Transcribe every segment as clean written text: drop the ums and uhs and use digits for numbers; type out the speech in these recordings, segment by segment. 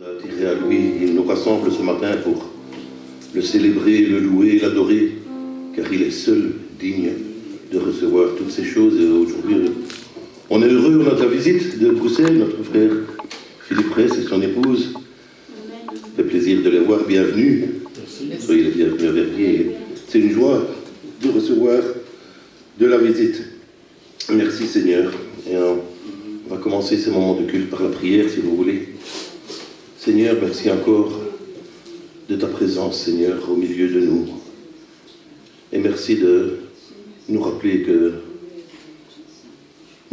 a attiré à lui. Il nous rassemble ce matin pour le célébrer, le louer, l'adorer, car il est seul digne de recevoir toutes ces choses. Et aujourd'hui, on est heureux, on a de la visite de Bruxelles, notre frère Philippe Ress et son épouse. Ça fait plaisir de les voir, bienvenue. Soyez les bienvenus à Verviers. C'est une joie de recevoir de la visite. Merci Seigneur. Et on va commencer ce moment de culte par la prière, si vous voulez. Seigneur, merci encore de ta présence, Seigneur, au milieu de nous. Et merci de nous rappeler que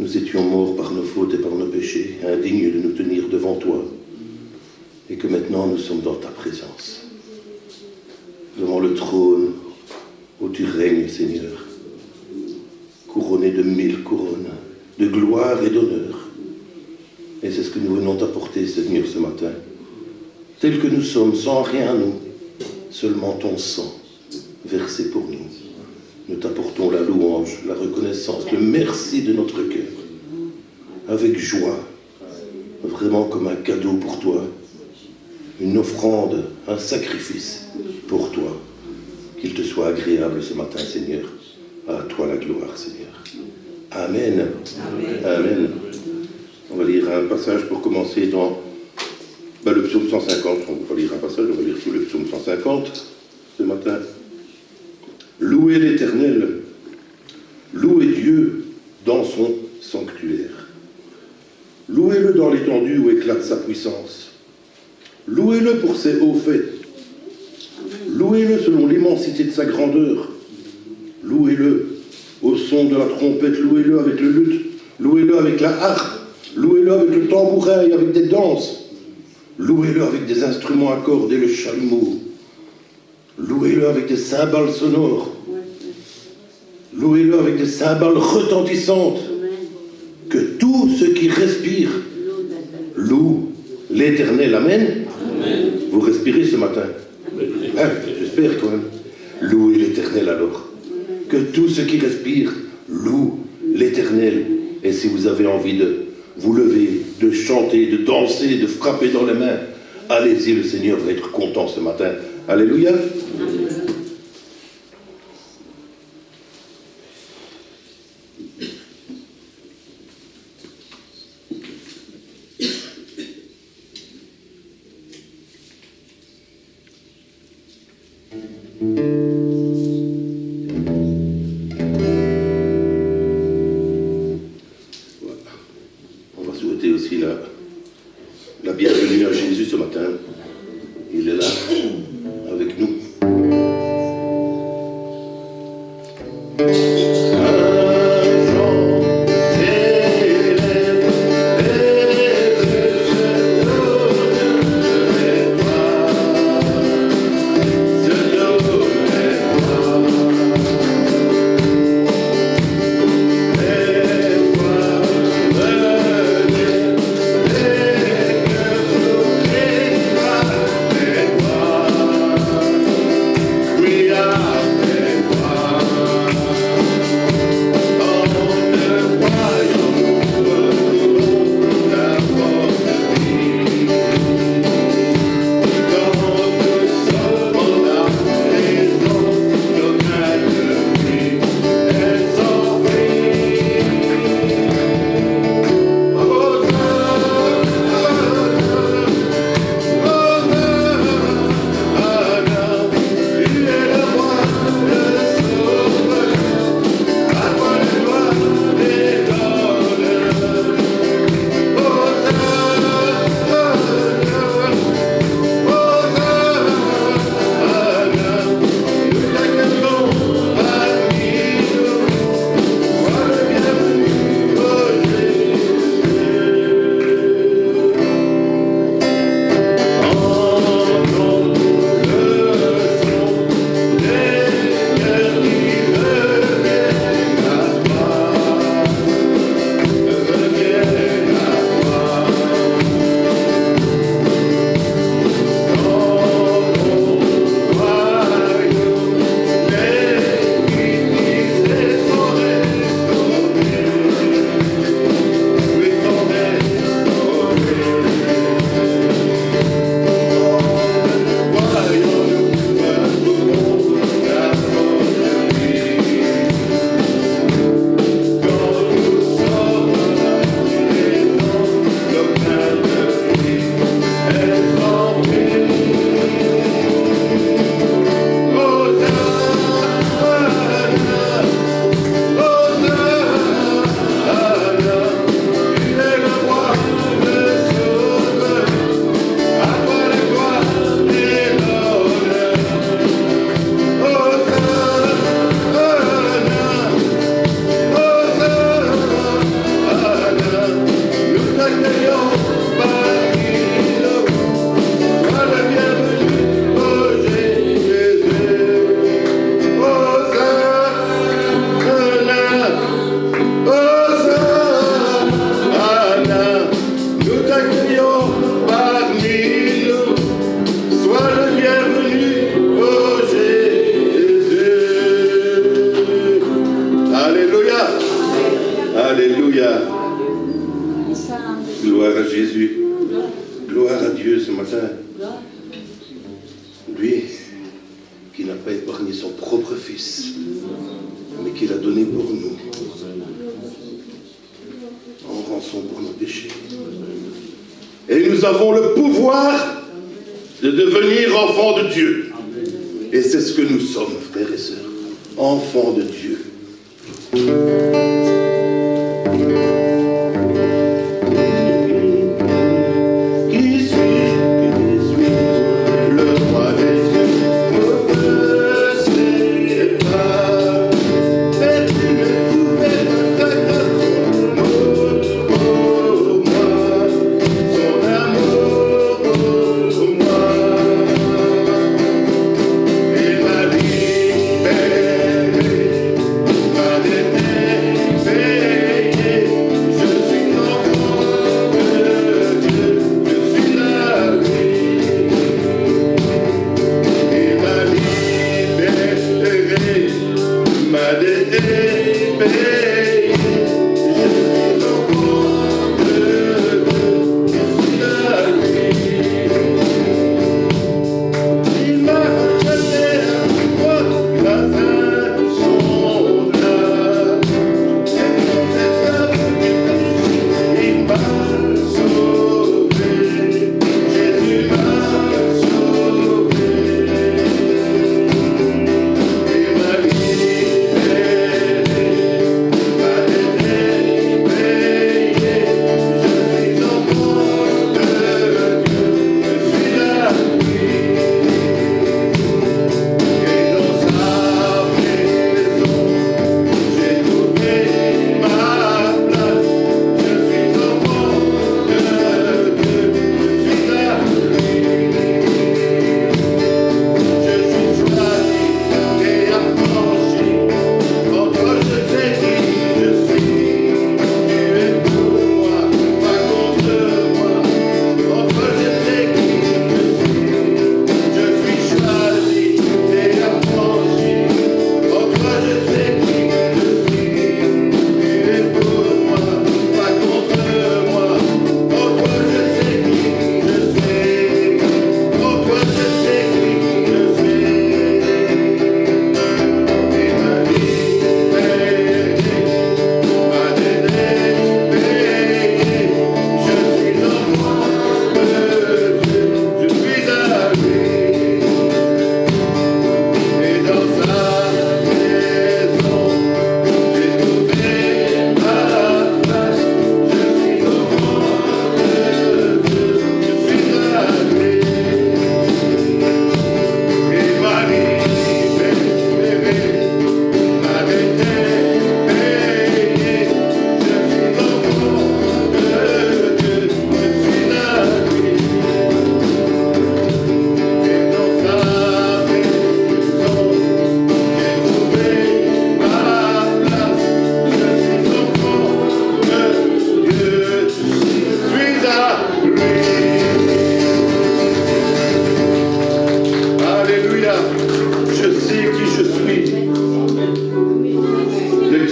nous étions morts par nos fautes et par nos péchés, indignes de nous tenir devant toi. Et que maintenant nous sommes dans ta présence, devant le trône où tu règnes, Seigneur, couronné de 1000 couronnes, de gloire et d'honneur. Et c'est ce que nous venons t'apporter, Seigneur, ce matin. Tel que nous sommes, sans rien à nous, seulement ton sang versé pour nous. Nous t'apportons la louange, la reconnaissance, le merci de notre cœur, avec joie, vraiment comme un cadeau pour toi, une offrande, un sacrifice pour toi. Qu'il te soit agréable ce matin, Seigneur. À toi la gloire, Seigneur. Amen. Amen. Amen. On va lire un passage pour commencer dans le psaume 150. On va lire un passage, on va lire tout le psaume 150 ce matin. Louez l'Éternel, louez Dieu dans son sanctuaire. Louez-le dans l'étendue où éclate sa puissance. Louez-le pour ses hauts faits. Louez-le selon l'immensité de sa grandeur. Louez-le au son de la trompette. Louez-le avec le luth. Louez-le avec la harpe. Louez-le avec le tambourin et avec des danses. Louez-le avec des instruments à cordes et le chalumeau. Louez-le avec des cymbales sonores. Louez-le avec des cymbales retentissantes. Que tout ce qui respire loue l'Éternel. Amen. Amen. Vous respirez ce matin? Hein, j'espère quand même. Louez l'Éternel alors. Que tout ce qui respire loue l'Éternel. Et si vous avez envie de vous lever, de chanter, de danser, de frapper dans les mains, allez-y, le Seigneur va être content ce matin. Alléluia. Amen. La bienvenue à Jésus ce matin. Il est là, avec nous. Wow. Gloire à Jésus. Gloire à Dieu ce matin. Lui qui n'a pas épargné son propre fils, mais qui l'a donné pour nous, en rançon pour nos péchés. Et nous avons le pouvoir de devenir enfants de Dieu. Et c'est ce que nous sommes, frères et sœurs, enfants de Dieu.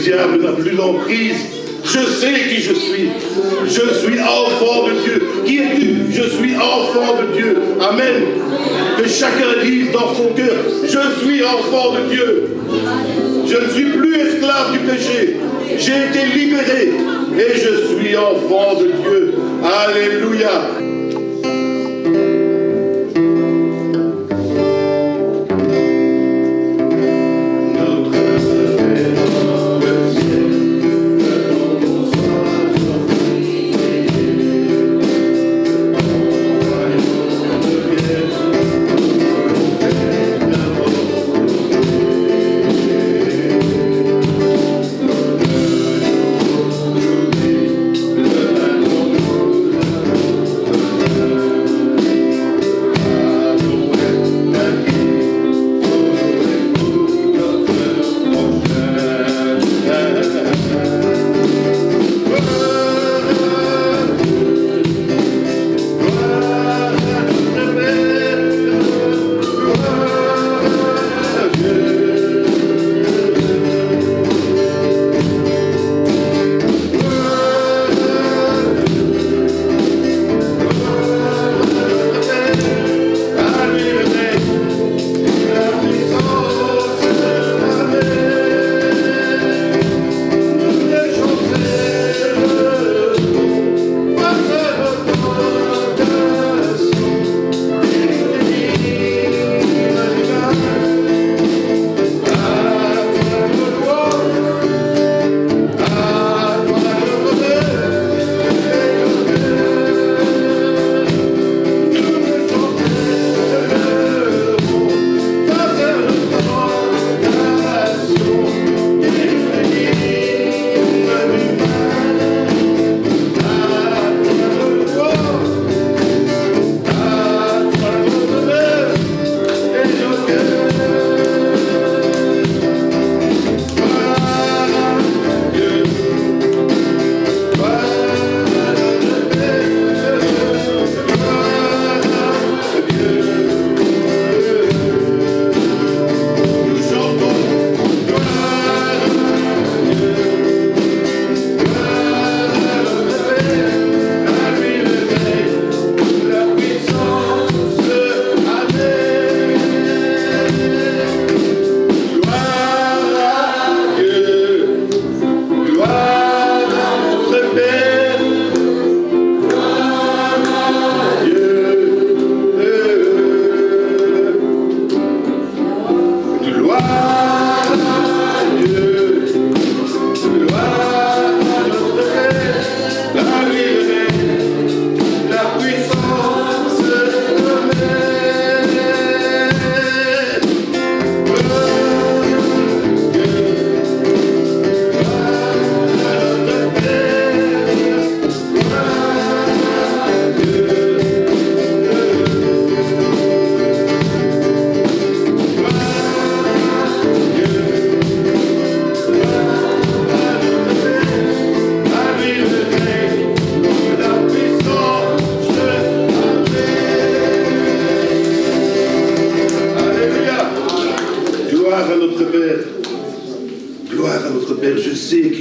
diable n'a plus d'emprise. Je sais qui je suis. Je suis enfant de Dieu. Qui es-tu? Je suis enfant de Dieu. Amen. Que chacun dise dans son cœur, je suis enfant de Dieu. Je ne suis plus esclave du péché. J'ai été libéré et je suis enfant de Dieu. Alléluia.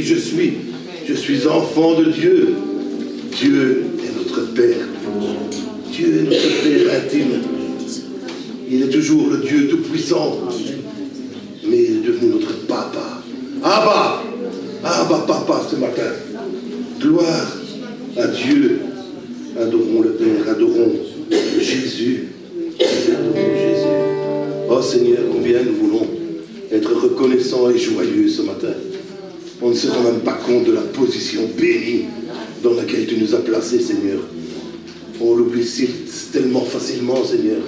qui je suis. Je suis enfant de Dieu. Dieu est notre Père. Dieu est notre Père intime. Il est toujours le Dieu tout-puissant. Mais il est devenu notre papa. Abba! Abba, papa, ce matin. Gloire à Dieu. Adorons le Père, adorons Jésus. Adorons Jésus. Oh Seigneur, combien nous voulons être reconnaissants et joyeux ce matin. On ne se rend même pas compte de la position bénie dans laquelle tu nous as placés, Seigneur. On l'oublie tellement facilement, Seigneur.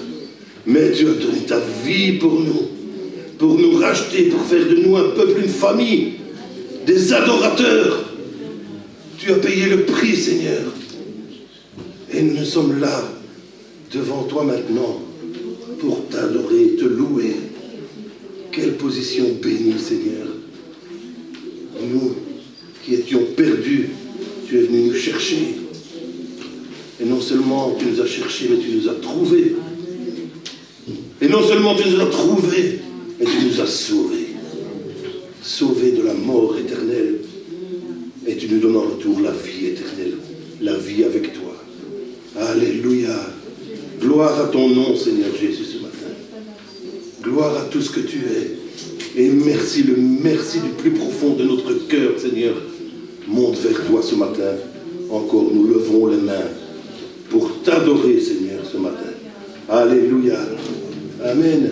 Mais tu as donné ta vie pour nous racheter, pour faire de nous un peuple, une famille, des adorateurs. Tu as payé le prix, Seigneur. Et nous sommes là, devant toi maintenant, pour t'adorer, te louer. Quelle position bénie, Seigneur. Nous qui étions perdus, tu es venu nous chercher. Et non seulement tu nous as cherchés, mais tu nous as trouvés. Et non seulement tu nous as trouvés, mais tu nous as sauvés. Sauvés de la mort éternelle. Et tu nous donnes en retour la vie éternelle. La vie avec toi. Alléluia. Gloire à ton nom, Seigneur Jésus, ce matin. Gloire à tout ce que tu es. Et merci, le merci du plus profond de notre cœur, Seigneur, monte vers toi ce matin. Encore, nous levons les mains pour t'adorer, Seigneur, ce matin. Alléluia. Amen.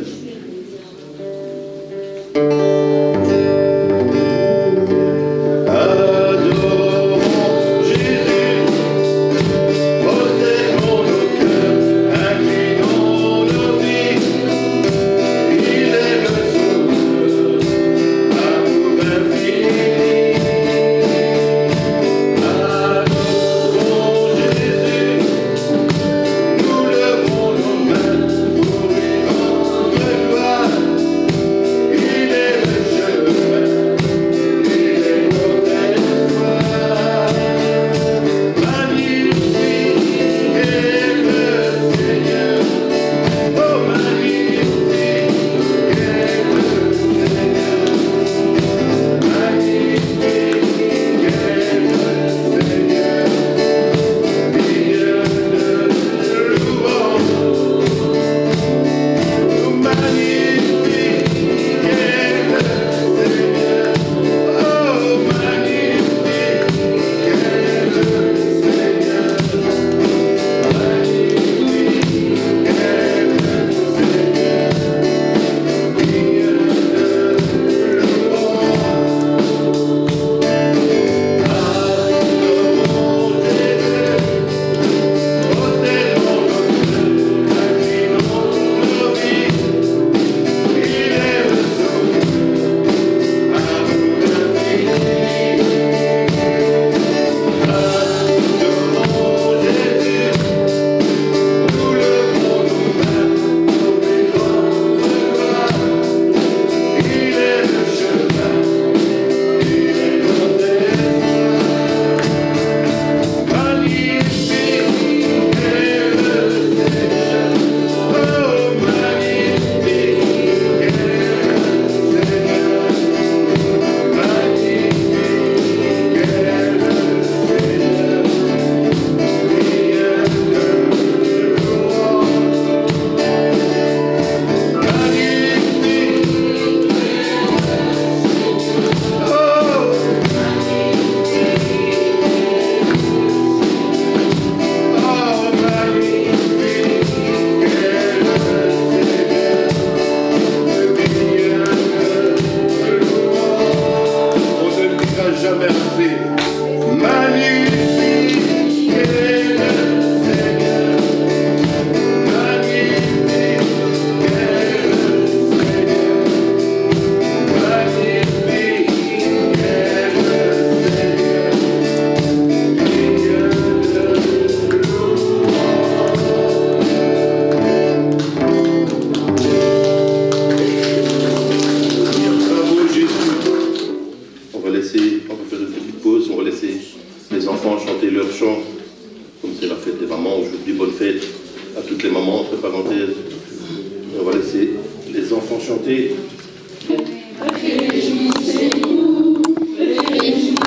On va laisser les enfants chanter. Réjouissez-vous, réjouissez-vous.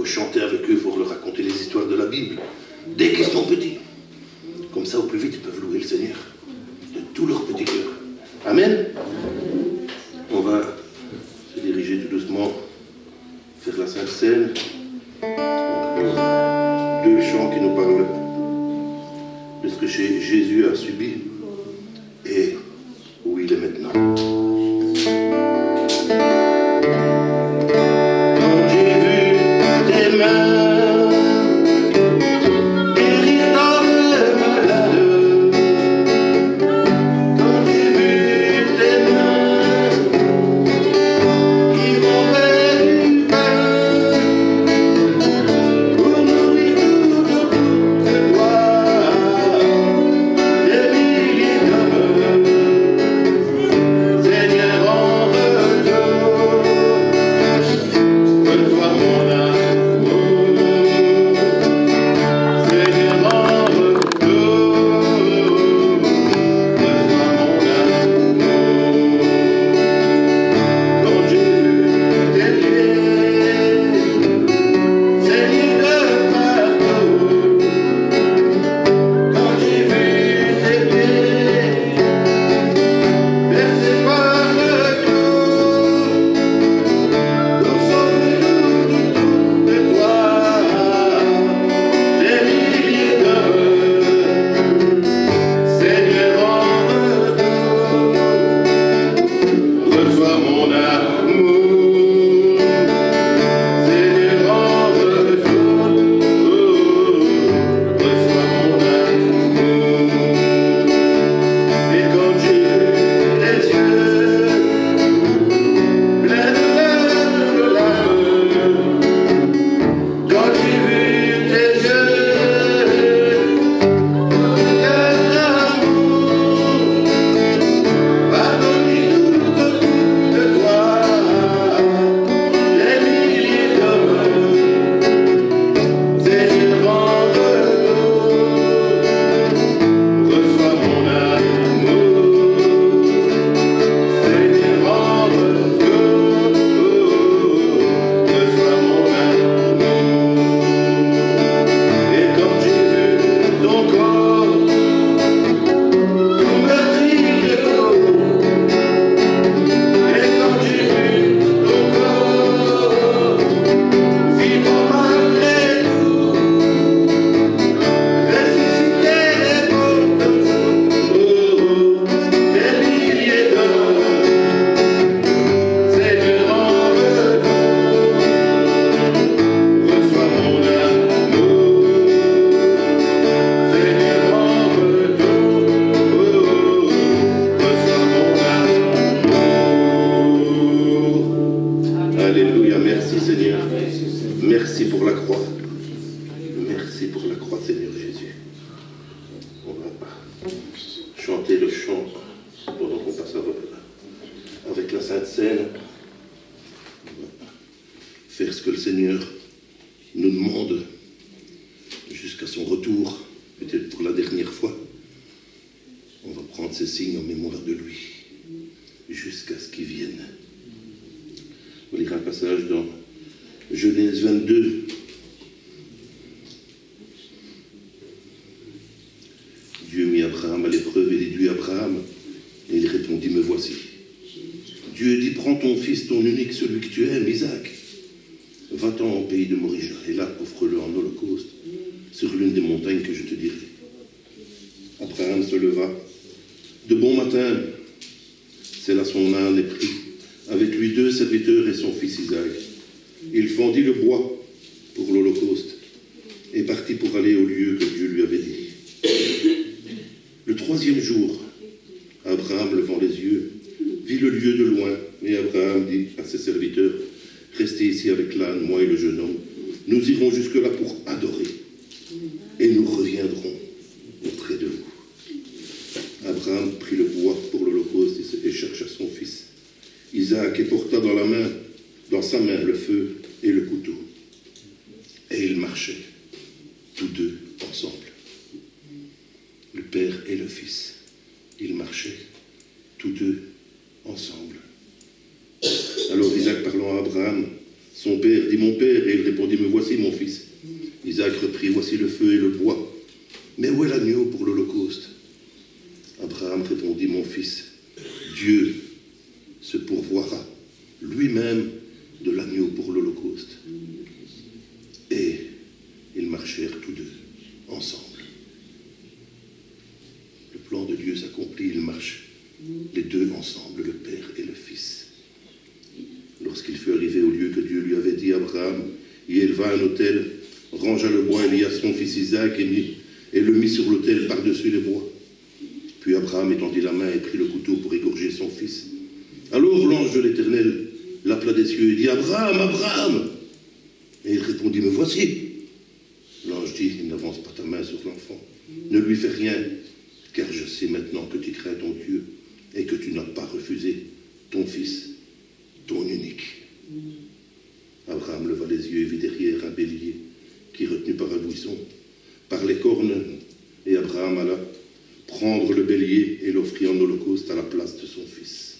chanter avec eux, il faut leur raconter les histoires de la Bible, dès qu'ils sont petits. Comme ça, au plus vite, ils peuvent louer le Seigneur de tout leur petit cœur. Amen. On va se diriger tout doucement vers la Sainte Seine. Deux chants qui nous parlent de ce que Jésus a subi et où il est maintenant. Quand j'ai vu tes mains guérir dans le malade, quand j'ai vu tes mains qui rompaient du pain pour nourrir tout de toi, des milliers d'hommes, Seigneur en retour, reçois mon amour, Seigneur en retour, reçois mon amour. Quand j'ai vu tes pieds saigner de partout, quand j'ai vu tes pieds bercés par le clou, pour sauver tout de toi, des milliers d'hommes, Seigneur en retour, reçois mon amour, Seigneur en retour, reçois mon amour. Et quand j'ai vu tes yeux pleins de larmes, quand j'ai vu tes yeux pleins d'amour, pardonne tout de toi, les milliers d'hommes, Seigneur en retour, reçois mon amour, Seigneur en retour, reçois mon amour. Et quand j'ai vu ton corps tout meurtri de peau, et quand j'ai vu ton corps vivant malgré tout, ressuscité pour toujours, des milliers d'hommes, Seigneur en retour, reçois mon amour, Seigneur en retour, reçois mon amour. Alléluia, merci Seigneur. Merci pour la croix. Merci pour la croix, Seigneur Jésus. On va chanter le chant pendant qu'on passe avec la Sainte Seine. On va faire ce que le Seigneur nous demande jusqu'à son retour, peut-être pour la dernière fois. On va prendre ces signes en mémoire de lui jusqu'à ce qu'il vienne. On va lire un passage dans Genèse 22. Dieu mit Abraham à l'épreuve et déduit Abraham, et il répondit, me voici. Dieu dit, prends ton fils, ton unique, celui que tu aimes, Isaac. Va-t'en au pays de Morija, et là, offre-le en holocauste, sur l'une des montagnes que je te dirai. Abraham se leva. De bon matin, c'est là son âne est pris, avec lui 2 serviteurs et son fils Isaac. Il fendit le bois pour l'holocauste, et partit pour aller au lieu que Dieu lui avait dit. Le 3e jour, Abraham, levant les yeux, vit le lieu de loin, et Abraham dit à ses serviteurs, restez ici avec l'âne, moi et le jeune homme, nous irons jusque-là pour adorer, et nous reviendrons auprès de vous. Abraham prit le bois pour l'holocauste et chercha son fils Isaac, et porta dans sa main le feu et le couteau. Et ils marchaient, tous deux ensemble. Le père et le fils, ils marchaient, tous deux ensemble. Alors Isaac, parlant à Abraham, son père, dit, mon père, et il répondit, me voici, Isaac reprit, voici le feu et le bois. Mais où est l'agneau pour l'Holocauste? Abraham répondit, mon fils, Dieu se pourvoira lui-même de l'agneau pour l'Holocauste. Et ils marchèrent tous deux ensemble. Le plan de Dieu s'accomplit, ils marchent les deux ensemble, le Père et le Fils. Lorsqu'il fut arrivé au lieu que Dieu lui avait dit, Abraham y éleva un autel, rangea le bois et lia son fils Isaac et le mit sur l'autel par-dessus les bois. Puis Abraham étendit la main et prit le couteau pour égorger son fils. Alors l'ange de l'Éternel l'appela des cieux et dit, Abraham, Abraham! Et il répondit, me voici. L'ange dit, n'avance pas ta main sur l'enfant, ne lui fais rien, car je sais maintenant que tu crains ton Dieu et que tu n'as pas refusé ton fils, ton unique. Abraham leva les yeux et vit derrière un bélier qui, retenu par un buisson, par les cornes, et Abraham alla prendre le bélier et l'offrit en holocauste à la place de son fils.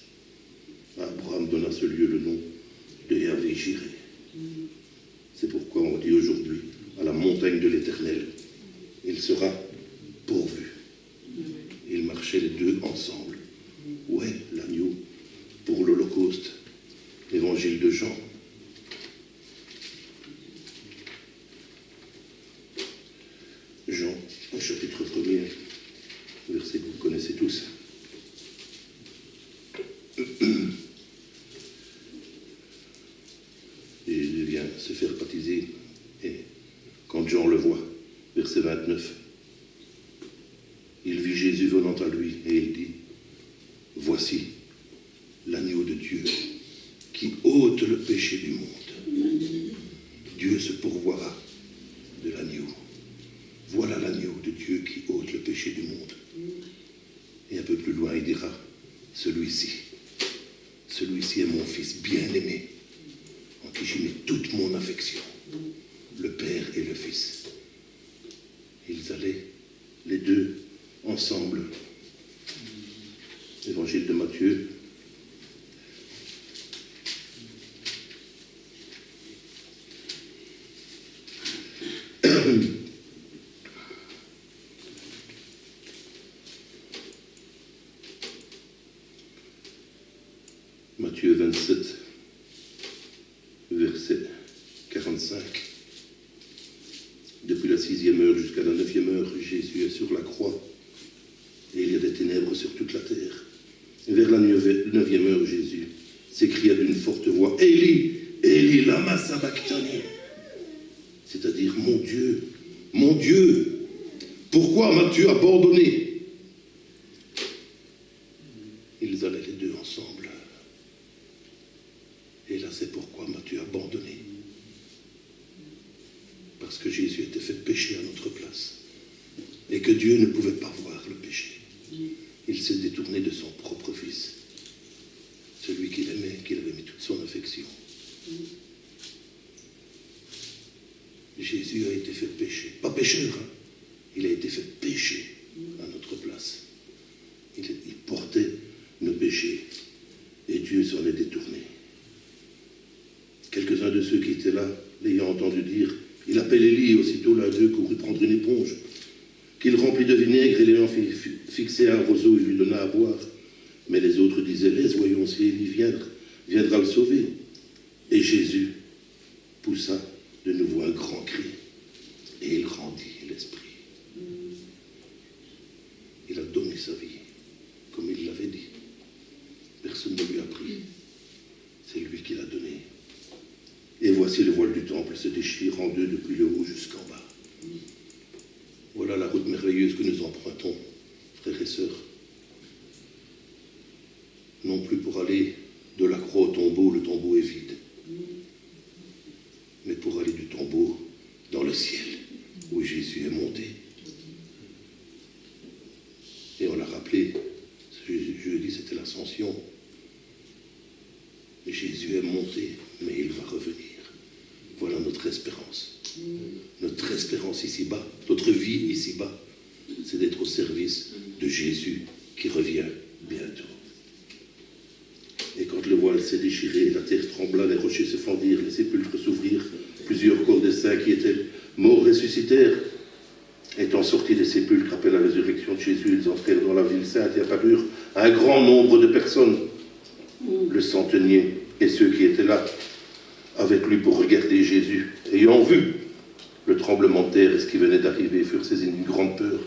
Abraham donna à ce lieu le nom de Yahvé-Jiré. C'est pourquoi on dit aujourd'hui, à la montagne de l'Éternel, il sera pourvu. Ils marchaient les deux ensemble. Où est l'agneau pour l'Holocauste? Évangile de Jean. Jean, au chapitre 1er, verset que vous connaissez tous. Il vient se faire baptiser, et quand Jean le voit, verset 29, il vit Jésus venant à lui, et il dit, voici l'agneau de Dieu qui ôte le péché du monde. Dieu se pourvoira de l'agneau. Voilà l'agneau de Dieu qui ôte le péché du monde. Et un peu plus loin, il dira, celui-ci est mon fils bien-aimé, en qui j'ai mis toute mon affection, le Père et le Fils. Ils allaient, les deux, ensemble. Évangile de Matthieu. Matthieu 27, verset 45. Depuis la 6e heure jusqu'à la 9e heure, Jésus est sur la croix et il y a des ténèbres sur toute la terre. Et vers la 9e heure, Jésus s'écria d'une forte voix, Élie, Élie, lama sabachthani, c'est-à-dire, mon Dieu, pourquoi m'as-tu abandonné? Ils allaient les deux ensemble. Et là, c'est pourquoi m'as-tu abandonné? Parce que Jésus était fait pécher à notre place. Et que Dieu ne pouvait pas voir le péché. Il s'est détourné de son propre fils. Celui qu'il aimait, qu'il avait mis toute son affection. Jésus a été fait pécher. Pas pécheur, hein? Il a été fait pécher à notre place. Il portait nos péchés. Et Dieu s'en est détourné. Quelques-uns de ceux qui étaient là, l'ayant entendu dire, il appelle Élie, aussitôt l'un d'eux courut prendre une éponge, qu'il remplit de vinaigre et l'ayant fixé à un roseau, il lui donna à boire. Mais les autres disaient, laisse, voyons si Élie viendra le sauver. Et Jésus poussa de nouveau un grand cri, et il rendit l'esprit. Il a donné sa vie, comme il l'avait dit. Personne ne lui a pris. C'est lui qui l'a donné. Et voici le voile du temple se déchire en deux depuis le haut jusqu'en bas. Voilà la route merveilleuse que nous empruntons, frères et sœurs. Non plus pour aller de la croix au tombeau, le tombeau est vide. Mais pour aller du tombeau dans le ciel, où Jésus est monté. Et on l'a rappelé, ce jeudi c'était l'ascension. Jésus est monté, mais il va revenir. Voilà notre espérance. Notre espérance ici-bas, notre vie ici-bas, c'est d'être au service de Jésus qui revient bientôt. Et quand le voile s'est déchiré, la terre trembla, les rochers se fendirent, les sépulcres s'ouvrirent, plusieurs corps des saints qui étaient morts ressuscitèrent. Étant sortis des sépulcres après la résurrection de Jésus, ils entrèrent dans la ville sainte et apparurent à un grand nombre de personnes. Le centenier et ceux qui étaient là avec lui pour regarder Jésus, ayant vu le tremblement de terre et ce qui venait d'arriver, furent saisis d'une grande peur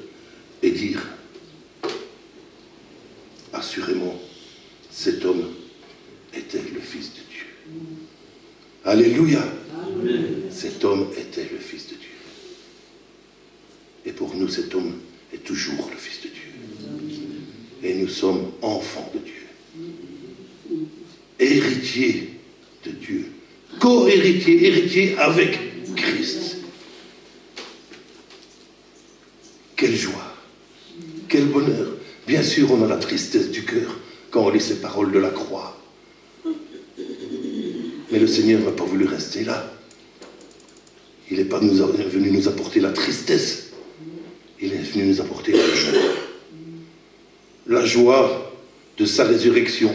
et dirent: assurément, cet homme était le Fils de Dieu. Alléluia. Amen. Cet homme était le Fils de Dieu. Et pour nous, cet homme est toujours le Fils de Dieu. Et nous sommes enfants de Dieu. Héritiers de Dieu. Co-héritiers, héritiers avec Christ. Quelle joie, quel bonheur. Bien sûr, on a la tristesse du cœur quand on lit ces paroles de la croix. Mais le Seigneur n'a pas voulu rester là. Il n'est pas venu nous apporter la tristesse. Il est venu nous apporter la joie. La joie de sa résurrection,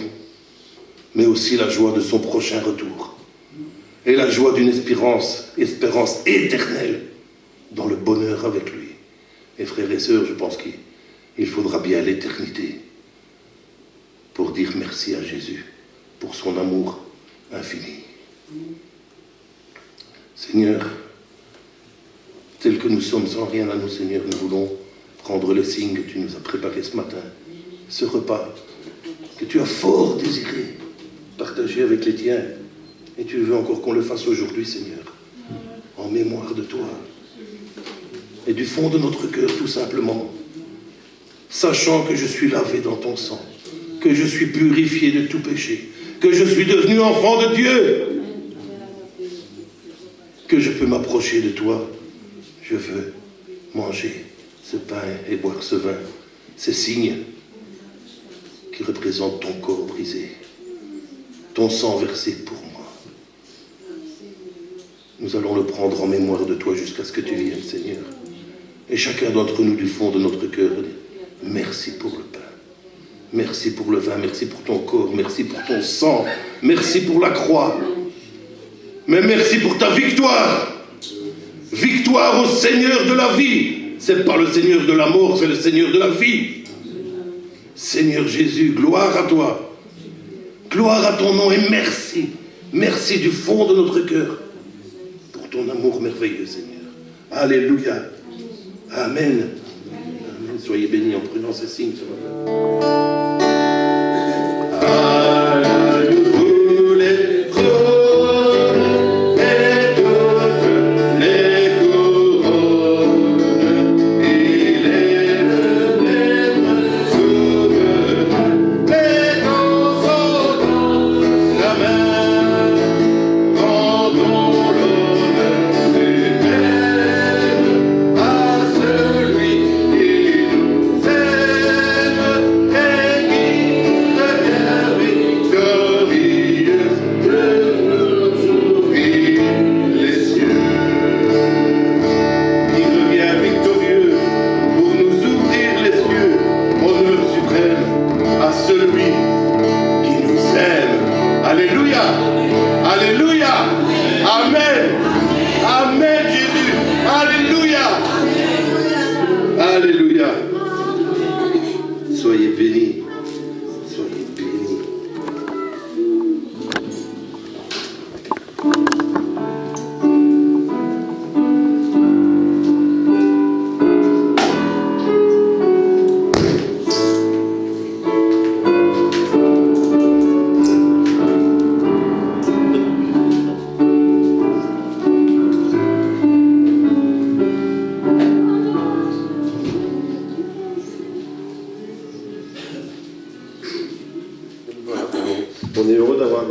mais aussi la joie de son prochain retour. Et la joie d'une espérance éternelle dans le bonheur avec lui. Et frères et sœurs, je pense qu'il faudra bien l'éternité pour dire merci à Jésus pour son amour infini. Seigneur, tel que nous sommes sans rien à nous, Seigneur, nous voulons prendre le signe que tu nous as préparé ce matin, ce repas que tu as fort désiré partager avec les tiens. Et tu veux encore qu'on le fasse aujourd'hui, Seigneur, en mémoire de toi. Et du fond de notre cœur, tout simplement, sachant que je suis lavé dans ton sang, que je suis purifié de tout péché, que je suis devenu enfant de Dieu, que je peux m'approcher de toi. Je veux manger ce pain et boire ce vin, ces signes qui représentent ton corps brisé, ton sang versé pour moi. Nous allons le prendre en mémoire de toi jusqu'à ce que tu viennes, Seigneur. Et chacun d'entre nous, du fond de notre cœur, dit merci pour le pain, merci pour le vin, merci pour ton corps, merci pour ton sang, merci pour la croix, mais merci pour ta victoire. Victoire au Seigneur de la vie. C'est pas le Seigneur de la mort, c'est le Seigneur de la vie. Seigneur Jésus, gloire à toi. Gloire à ton nom et merci. Merci du fond de notre cœur pour ton amour merveilleux, Seigneur. Alléluia. Amen. Amen. Soyez bénis en prenant ces signes ce matin. On est heureux d'avoir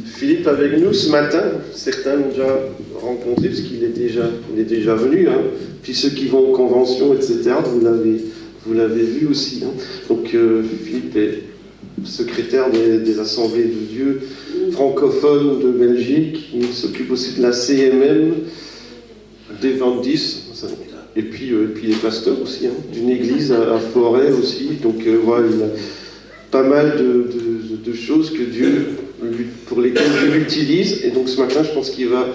Philippe avec nous ce matin. Certains l'ont déjà rencontré parce qu'il est déjà venu. Hein. Puis ceux qui vont aux conventions, etc., vous l'avez vu aussi. Hein. Donc Philippe est secrétaire des Assemblées de Dieu francophones de Belgique. Il s'occupe aussi de la CMM, des 2010. Et puis il est pasteur aussi, hein, d'une église à Forêt aussi. Donc voilà, il a pas mal de choses que Dieu, pour lesquelles Dieu l'utilise. Et donc ce matin, je pense qu'il va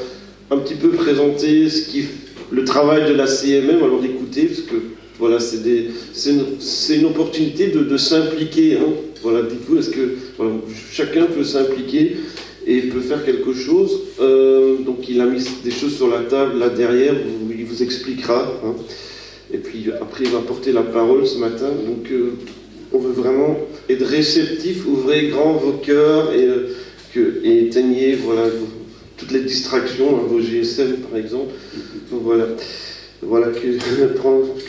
un petit peu présenter ce qui le travail de la CMM, alors d'écouter, parce que voilà, c'est une opportunité de s'impliquer. Hein. Voilà, dites-vous, est-ce que voilà, chacun peut s'impliquer et peut faire quelque chose. Donc il a mis des choses sur la table là derrière, il vous expliquera. Hein. Et puis après il va porter la parole ce matin. Donc on veut vraiment être réceptif, ouvrez grand vos cœurs et éteignez voilà, toutes les distractions, hein, vos GSM par exemple. Donc voilà. Voilà, que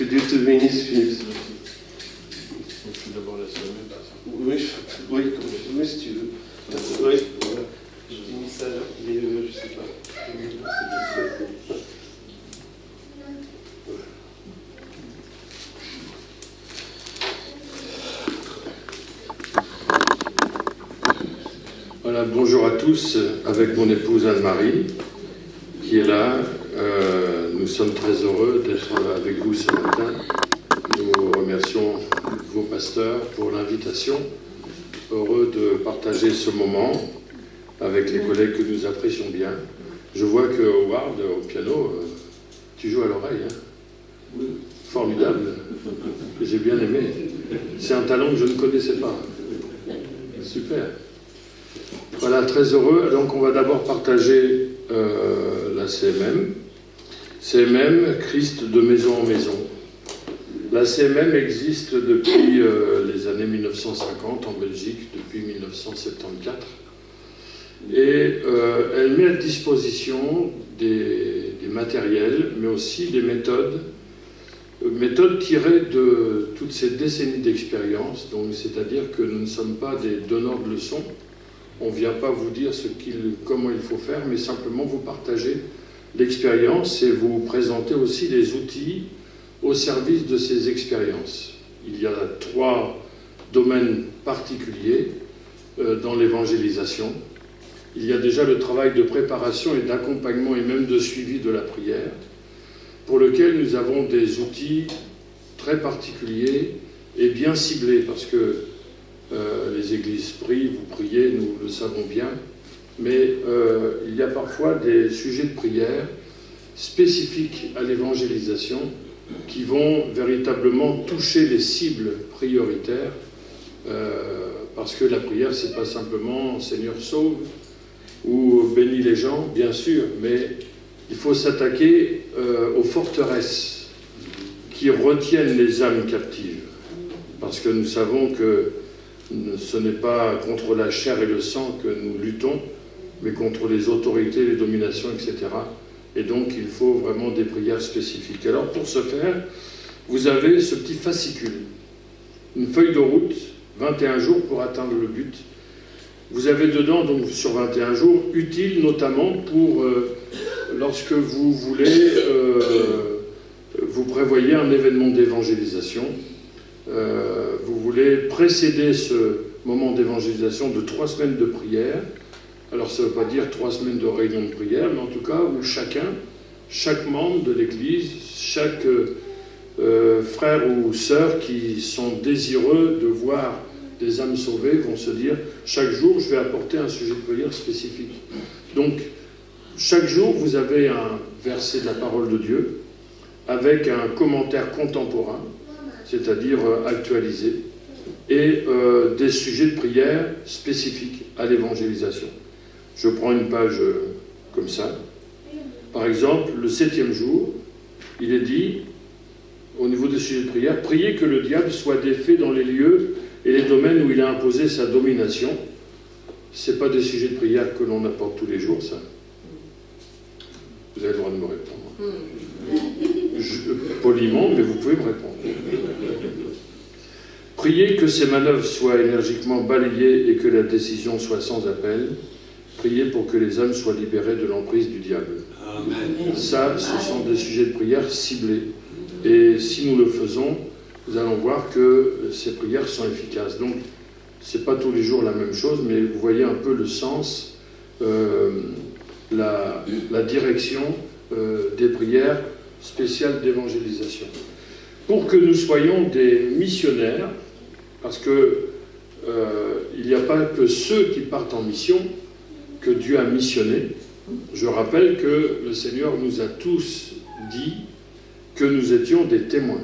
Dieu te bénisse, Philippe. Oui, si tu veux. Oui, voilà. Je t'ai mis ça là, mais je sais pas. Voilà, bonjour à tous, avec mon épouse Anne-Marie, qui est là. Nous sommes très heureux d'être avec vous ce matin. Nous remercions vos pasteurs pour l'invitation. Heureux de partager ce moment avec les collègues que nous apprécions bien. Je vois que Howard, au piano, tu joues à l'oreille. Hein? Oui. Formidable. Que j'ai bien aimé. C'est un talent que je ne connaissais pas. Super. Voilà, très heureux. Donc on va d'abord partager la CMM. CMM, Christ de maison en maison. La CMM existe depuis les années 1950 en Belgique, depuis 1974. Et elle met à disposition des matériels, mais aussi des méthodes tirées de toutes ces décennies d'expérience. Donc, c'est-à-dire que nous ne sommes pas des donneurs de leçons. On ne vient pas vous dire comment il faut faire, mais simplement vous partager l'expérience et vous présenter aussi les outils au service de ces expériences. Il y a 3 domaines particuliers dans l'évangélisation. Il y a déjà le travail de préparation et d'accompagnement et même de suivi de la prière, pour lequel nous avons des outils très particuliers et bien ciblés, parce que les églises prient, vous priez, nous le savons bien, mais il y a parfois des sujets de prière spécifiques à l'évangélisation qui vont véritablement toucher les cibles prioritaires, parce que la prière, c'est pas simplement « Seigneur sauve » ou « Bénis les gens », bien sûr, mais il faut s'attaquer aux forteresses qui retiennent les âmes captives, parce que nous savons que ce n'est pas contre la chair et le sang que nous luttons, mais contre les autorités, les dominations, etc. Et donc, il faut vraiment des prières spécifiques. Alors, pour ce faire, vous avez ce petit fascicule, une feuille de route, 21 jours pour atteindre le but. Vous avez dedans, donc, sur 21 jours, utile notamment pour, lorsque vous voulez, vous prévoyez un événement d'évangélisation, vous voulez précéder ce moment d'évangélisation de 3 semaines de prière. Alors ça ne veut pas dire 3 semaines de réunion de prière, mais en tout cas où chaque membre de l'Église, chaque frère ou sœur qui sont désireux de voir des âmes sauvées vont se dire chaque jour je vais apporter un sujet de prière spécifique. Donc chaque jour vous avez un verset de la parole de Dieu avec un commentaire contemporain, c'est-à-dire actualisé, et des sujets de prière spécifiques à l'évangélisation. Je prends une page comme ça. Par exemple, le 7e jour, il est dit, au niveau des sujets de prière, « Priez que le diable soit défait dans les lieux et les domaines où il a imposé sa domination. » Ce n'est pas des sujets de prière que l'on apporte tous les jours, ça. Vous avez le droit de me répondre. Poliment, mais vous pouvez me répondre. Priez que ces manœuvres soient énergiquement balayées et que la décision soit sans appel. Priez pour que les âmes soient libérées de l'emprise du diable. Amen. Ça, ce sont des sujets de prière ciblés. Et si nous le faisons, nous allons voir que ces prières sont efficaces. Donc, ce n'est pas tous les jours la même chose, mais vous voyez un peu le sens, la direction des prières spéciales d'évangélisation. Pour que nous soyons des missionnaires, parce que il n'y a pas que ceux qui partent en mission que Dieu a missionné. Je rappelle que le Seigneur nous a tous dit que nous étions des témoins.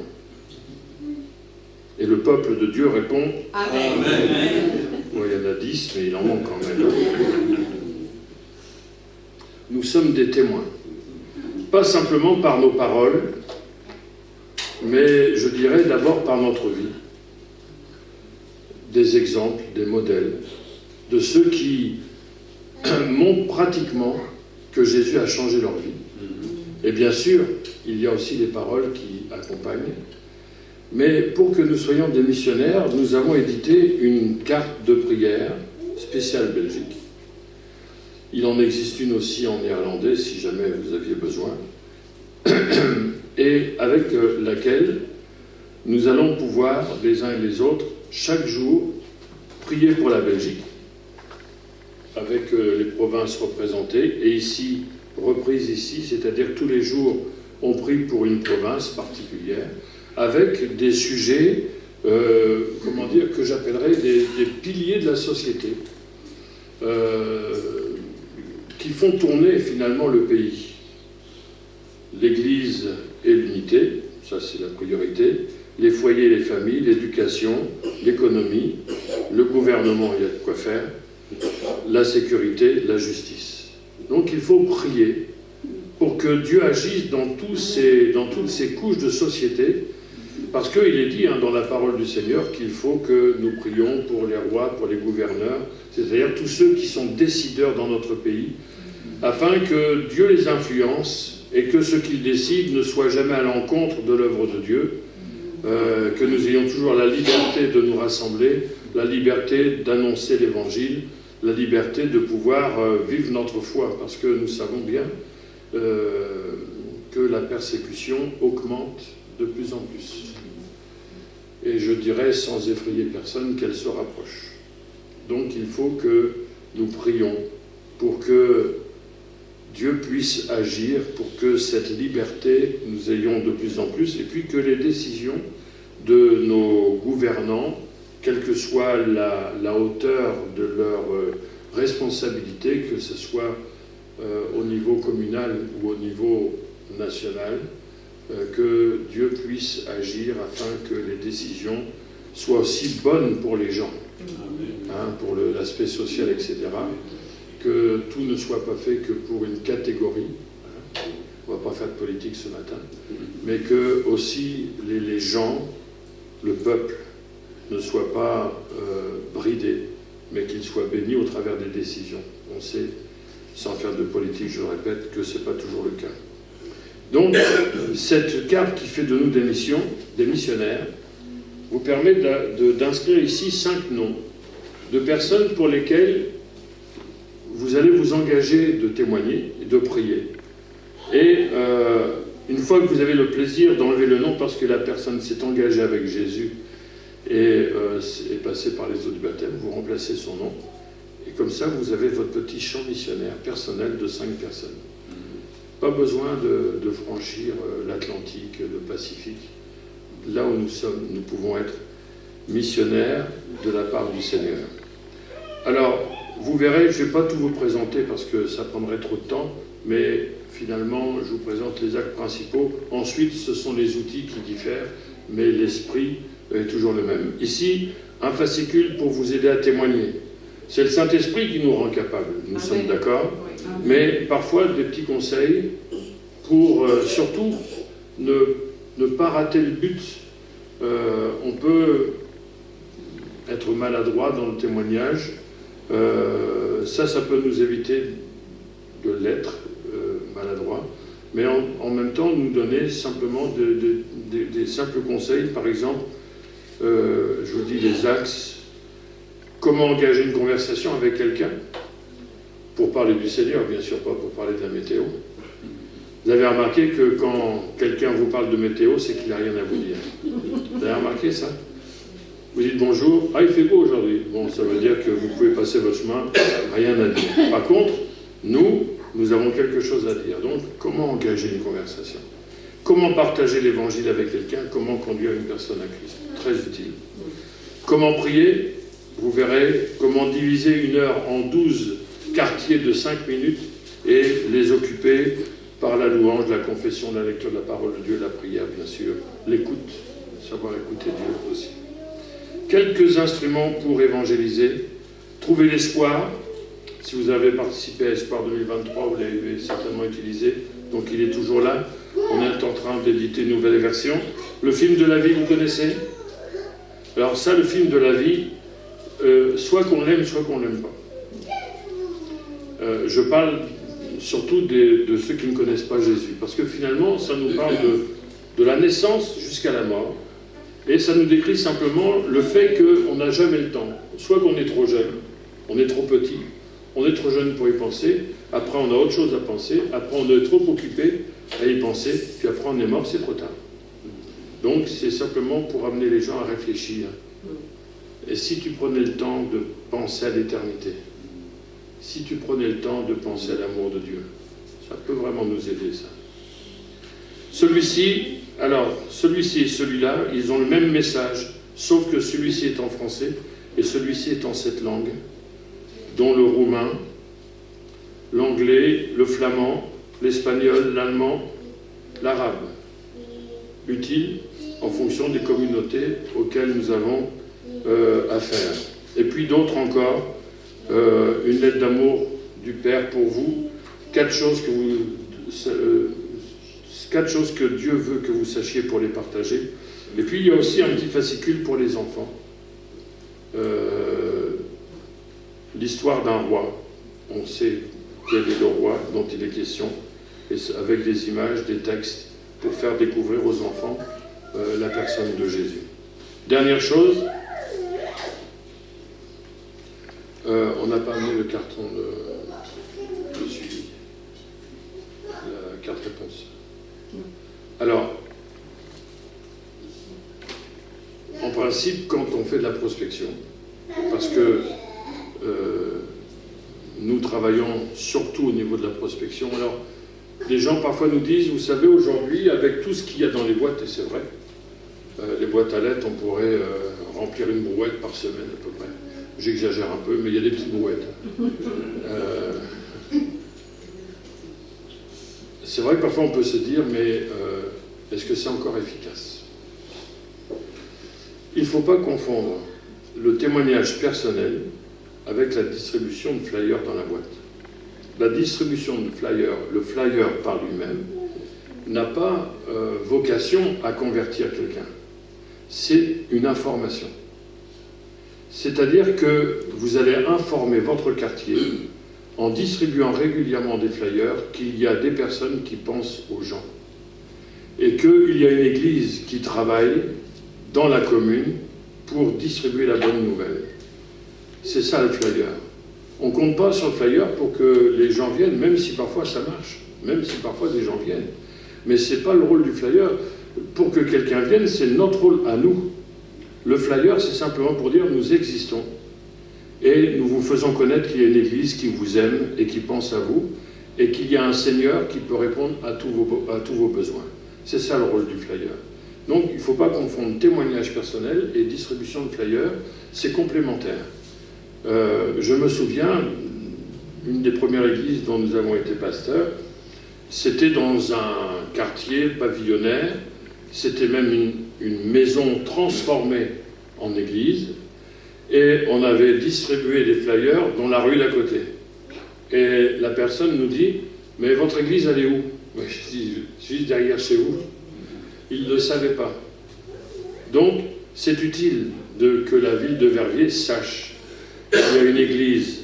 Et le peuple de Dieu répond « Amen ». Bon, il y en a 10, mais il en manque quand même. Nous sommes des témoins. Pas simplement par nos paroles, mais je dirais d'abord par notre vie. Des exemples, des modèles, de ceux qui montrent pratiquement que Jésus a changé leur vie. Et bien sûr, il y a aussi les paroles qui accompagnent. Mais pour que nous soyons des missionnaires, nous avons édité une carte de prière spéciale Belgique. Il en existe une aussi en néerlandais, si jamais vous aviez besoin, et avec laquelle nous allons pouvoir, les uns et les autres, chaque jour, prier pour la Belgique, avec les provinces représentées, et ici, reprise ici, c'est-à-dire tous les jours, on prie pour une province particulière, avec des sujets, comment dire, que j'appellerais des piliers de la société, qui font tourner finalement le pays. L'Église et l'unité, ça c'est la priorité, les foyers, les familles, l'éducation, l'économie, le gouvernement, il y a de quoi faire, la sécurité, la justice. Donc il faut prier pour que Dieu agisse dans toutes ces couches de société, parce qu'il est dit dans la parole du Seigneur qu'il faut que nous prions pour les rois, pour les gouverneurs, c'est-à-dire tous ceux qui sont décideurs dans notre pays, afin que Dieu les influence et que ce qu'ils décident ne soit jamais à l'encontre de l'œuvre de Dieu, que nous ayons toujours la liberté de nous rassembler, la liberté d'annoncer l'Évangile, la liberté de pouvoir vivre notre foi, parce que nous savons bien que la persécution augmente de plus en plus. Et je dirais, sans effrayer personne, qu'elle se rapproche. Donc il faut que nous prions pour que Dieu puisse agir, pour que cette liberté, nous ayons de plus en plus, et puis que les décisions de nos gouvernants, quelle que soit la hauteur de leur responsabilité, que ce soit au niveau communal ou au niveau national, que Dieu puisse agir afin que les décisions soient aussi bonnes pour les gens, pour l'aspect social, etc., que tout ne soit pas fait que pour une catégorie, on ne va pas faire de politique ce matin, mais que aussi les gens, le peuple, ne soient pas bridés, mais qu'ils soient bénis au travers des décisions. On sait, sans faire de politique, je le répète, que ce n'est pas toujours le cas. Donc, cette carte qui fait de nous des missionnaires, vous permet d'inscrire ici 5 noms de personnes pour lesquelles vous allez vous engager de témoigner et de prier. Et une fois que vous avez le plaisir d'enlever le nom parce que la personne s'est engagée avec Jésus et est passée par les eaux du baptême, vous remplacez son nom. Et comme ça, vous avez votre petit champ missionnaire personnel de 5 personnes. Pas besoin de franchir l'Atlantique, le Pacifique. Là où nous sommes, nous pouvons être missionnaires de la part du Seigneur. Alors, vous verrez, je ne vais pas tout vous présenter parce que ça prendrait trop de temps, mais finalement, je vous présente les actes principaux. Ensuite, ce sont les outils qui diffèrent, mais l'esprit est toujours le même. Ici, un fascicule pour vous aider à témoigner. C'est le Saint-Esprit qui nous rend capables, nous sommes d'accord, mais parfois des petits conseils pour surtout ne pas rater le but. On peut être maladroit dans le témoignage, ça peut nous éviter de l'être maladroit, mais en même temps nous donner simplement des simples conseils. Par exemple, je vous dis les axes. Comment engager une conversation avec quelqu'un pour parler du Seigneur, bien sûr, pas pour parler de la météo. Vous avez remarqué que quand quelqu'un vous parle de météo, c'est qu'il n'a rien à vous dire. Vous avez remarqué ça? Vous dites bonjour, il fait beau aujourd'hui. Bon, ça veut dire que vous pouvez passer votre chemin, rien à dire. Par contre, nous avons quelque chose à dire. Donc, comment engager une conversation? Comment partager l'évangile avec quelqu'un? Comment conduire une personne à Christ? Très utile. Comment prier? Vous verrez comment diviser une heure en 12 quartiers de 5 minutes et les occuper par la louange, la confession, la lecture de la parole de Dieu, la prière, bien sûr, l'écoute, savoir écouter Dieu aussi. Quelques instruments pour évangéliser. Trouver l'espoir. Si vous avez participé à Espoir 2023, vous l'avez certainement utilisé, donc il est toujours là. On est en train d'éditer une nouvelle version. Le film de la vie, vous connaissez? Alors ça, le film de la vie, soit qu'on l'aime, soit qu'on ne l'aime pas. Je parle surtout de ceux qui ne connaissent pas Jésus, parce que finalement, ça nous parle de la naissance jusqu'à la mort, et ça nous décrit simplement le fait qu'on n'a jamais le temps. Soit qu'on est trop jeune, on est trop petit, on est trop jeune pour y penser, après on a autre chose à penser, après on est trop occupé à y penser, puis après on est mort, c'est trop tard. Donc c'est simplement pour amener les gens à réfléchir. Et si tu prenais le temps de penser à l'éternité, si tu prenais le temps de penser à l'amour de Dieu, ça peut vraiment nous aider, ça. Celui-ci et celui-là, ils ont le même message, sauf que celui-ci est en français et celui-ci est en 7 langues, dont le roumain, l'anglais, le flamand, l'espagnol, l'allemand, l'arabe. Utile en fonction des communautés auxquelles nous avons affaire. Et puis d'autres encore, une lettre d'amour du Père pour vous, 4 choses que Dieu veut que vous sachiez pour les partager. Et puis il y a aussi un petit fascicule pour les enfants. L'histoire d'un roi. On sait quel est le roi dont il est question, et avec des images, des textes, pour faire découvrir aux enfants la personne de Jésus. Dernière chose, on n'a pas amené le carton de suivi, la carte réponse. Alors, en principe, quand on fait de la prospection, parce que nous travaillons surtout au niveau de la prospection, alors les gens parfois nous disent, vous savez, aujourd'hui, avec tout ce qu'il y a dans les boîtes, et c'est vrai, les boîtes à lettres, on pourrait remplir une brouette par semaine à peu près. J'exagère un peu, mais il y a des petites brouettes. C'est vrai que parfois on peut se dire, mais est-ce que c'est encore efficace? Il ne faut pas confondre le témoignage personnel avec la distribution de flyers dans la boîte. La distribution de flyers, le flyer par lui-même, n'a pas vocation à convertir quelqu'un. C'est une information. C'est-à-dire que vous allez informer votre quartier en distribuant régulièrement des flyers qu'il y a des personnes qui pensent aux gens et qu'il y a une église qui travaille dans la commune pour distribuer la bonne nouvelle. C'est ça le flyer. On ne compte pas sur le flyer pour que les gens viennent, même si parfois ça marche, même si parfois des gens viennent. Mais ce n'est pas le rôle du flyer. Pour que quelqu'un vienne, c'est notre rôle à nous. Le flyer, c'est simplement pour dire nous existons et nous vous faisons connaître qu'il y a une église qui vous aime et qui pense à vous et qu'il y a un Seigneur qui peut répondre à tous vos besoins. C'est ça le rôle du flyer. Donc il ne faut pas confondre témoignage personnel et distribution de flyers, c'est complémentaire. Je me souviens, une des premières églises dont nous avons été pasteurs, c'était dans un quartier pavillonnaire, c'était même une maison transformée en église, et on avait distribué des flyers dans la rue d'à côté. Et la personne nous dit, mais votre église, elle est où? Moi, je dis, juste derrière chez vous. Il ne le savait pas. Donc, c'est utile que la ville de Verviers sache qu'il y a une église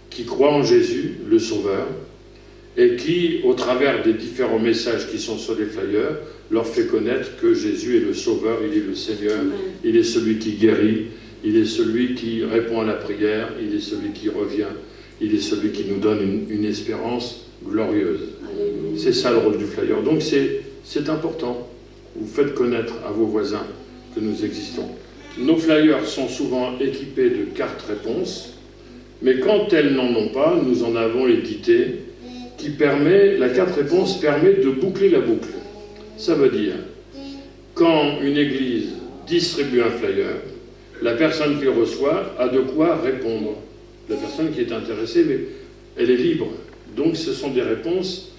qui croit en Jésus, le Sauveur, et qui, au travers des différents messages qui sont sur les flyers, leur fait connaître que Jésus est le Sauveur, il est le Seigneur, il est celui qui guérit, il est celui qui répond à la prière, il est celui qui revient, il est celui qui nous donne une espérance glorieuse. C'est ça le rôle du flyer. Donc c'est important. Vous faites connaître à vos voisins que nous existons. Nos flyers sont souvent équipés de cartes réponses, mais quand elles n'en ont pas, nous en avons édité, la carte réponse permet de boucler la boucle. Ça veut dire, quand une église distribue un flyer, la personne qui le reçoit a de quoi répondre. La personne qui est intéressée, mais elle est libre. Donc ce sont des réponses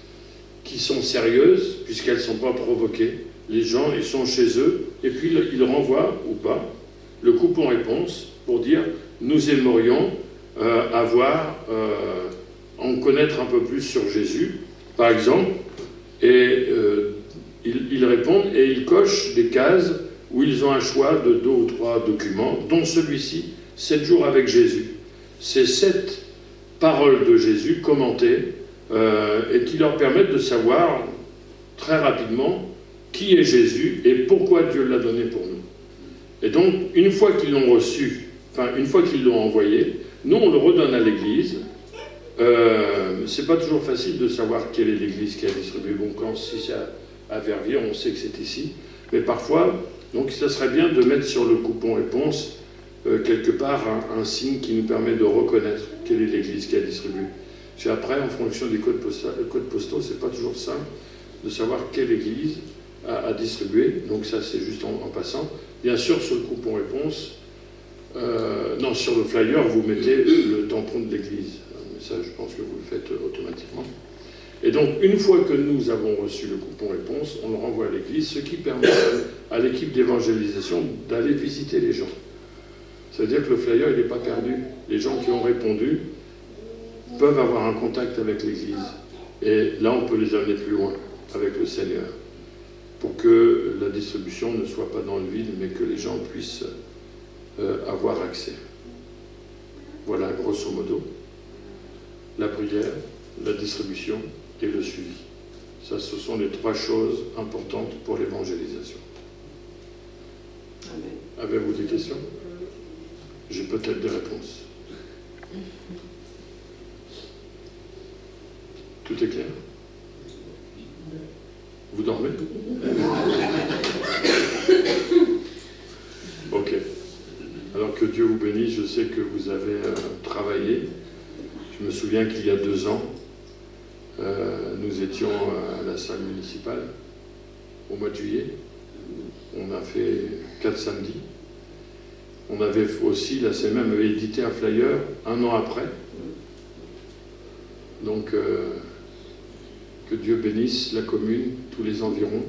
qui sont sérieuses, puisqu'elles ne sont pas provoquées. Les gens, ils sont chez eux, et puis ils renvoient, ou pas, le coupon-réponse pour dire « nous aimerions en connaître un peu plus sur Jésus », par exemple, et ils répondent et ils cochent des cases où ils ont un choix de 2 ou 3 documents, dont celui-ci, 7 jours avec Jésus. C'est 7 paroles de Jésus commentées et qui leur permettent de savoir très rapidement qui est Jésus et pourquoi Dieu l'a donné pour nous. Et donc, une fois qu'ils l'ont reçu, une fois qu'ils l'ont envoyé, nous on le redonne à l'Église. C'est pas toujours facile de savoir quelle est l'Église qui a distribué. Bon, si c'est à Verviers, on sait que c'est ici. Mais parfois, donc ça serait bien de mettre sur le coupon-réponse quelque part un signe qui nous permet de reconnaître quelle est l'Église qui a distribué. Puis après, en fonction des codes postaux, c'est pas toujours simple de savoir quelle Église a distribué. Donc ça, c'est juste en passant. Bien sûr, sur le coupon-réponse, sur le flyer, vous mettez le tampon de l'Église. Ça, je pense que vous le faites automatiquement. Et donc, une fois que nous avons reçu le coupon-réponse, on le renvoie à l'Église, ce qui permet à l'équipe d'évangélisation d'aller visiter les gens. C'est-à-dire que le flyer, il n'est pas perdu. Les gens qui ont répondu peuvent avoir un contact avec l'Église. Et là, on peut les amener plus loin avec le Seigneur, pour que la distribution ne soit pas dans le vide, mais que les gens puissent avoir accès. Voilà, grosso modo, la prière, la distribution et le suivi. Ça, ce sont les 3 choses importantes pour l'évangélisation. Avez-vous des questions? J'ai peut-être des réponses. Tout est clair? Vous dormez? Ok. Alors que Dieu vous bénisse, je sais que vous avez travaillé. Je me souviens qu'il y a 2 ans, nous étions à la salle municipale au mois de juillet. On a fait 4 samedis. On avait aussi, la CMM avait édité un flyer 1 an après. Donc, que Dieu bénisse la commune, tous les environs,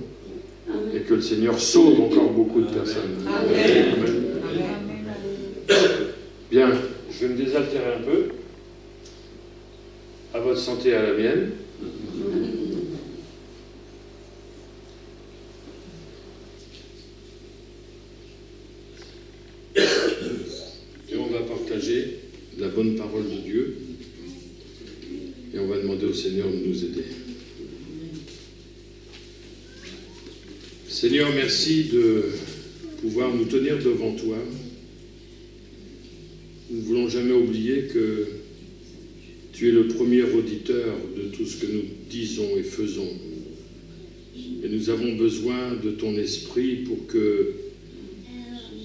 et que le Seigneur sauve encore beaucoup de personnes. Amen. Amen. Bien, je vais me désaltérer un peu. À votre santé et à la mienne. Et on va partager la bonne parole de Dieu. Et on va demander au Seigneur de nous aider. Seigneur, merci de pouvoir nous tenir devant toi. Nous ne voulons jamais oublier que tu es le premier auditeur de tout ce que nous disons et faisons. Et nous avons besoin de ton esprit pour que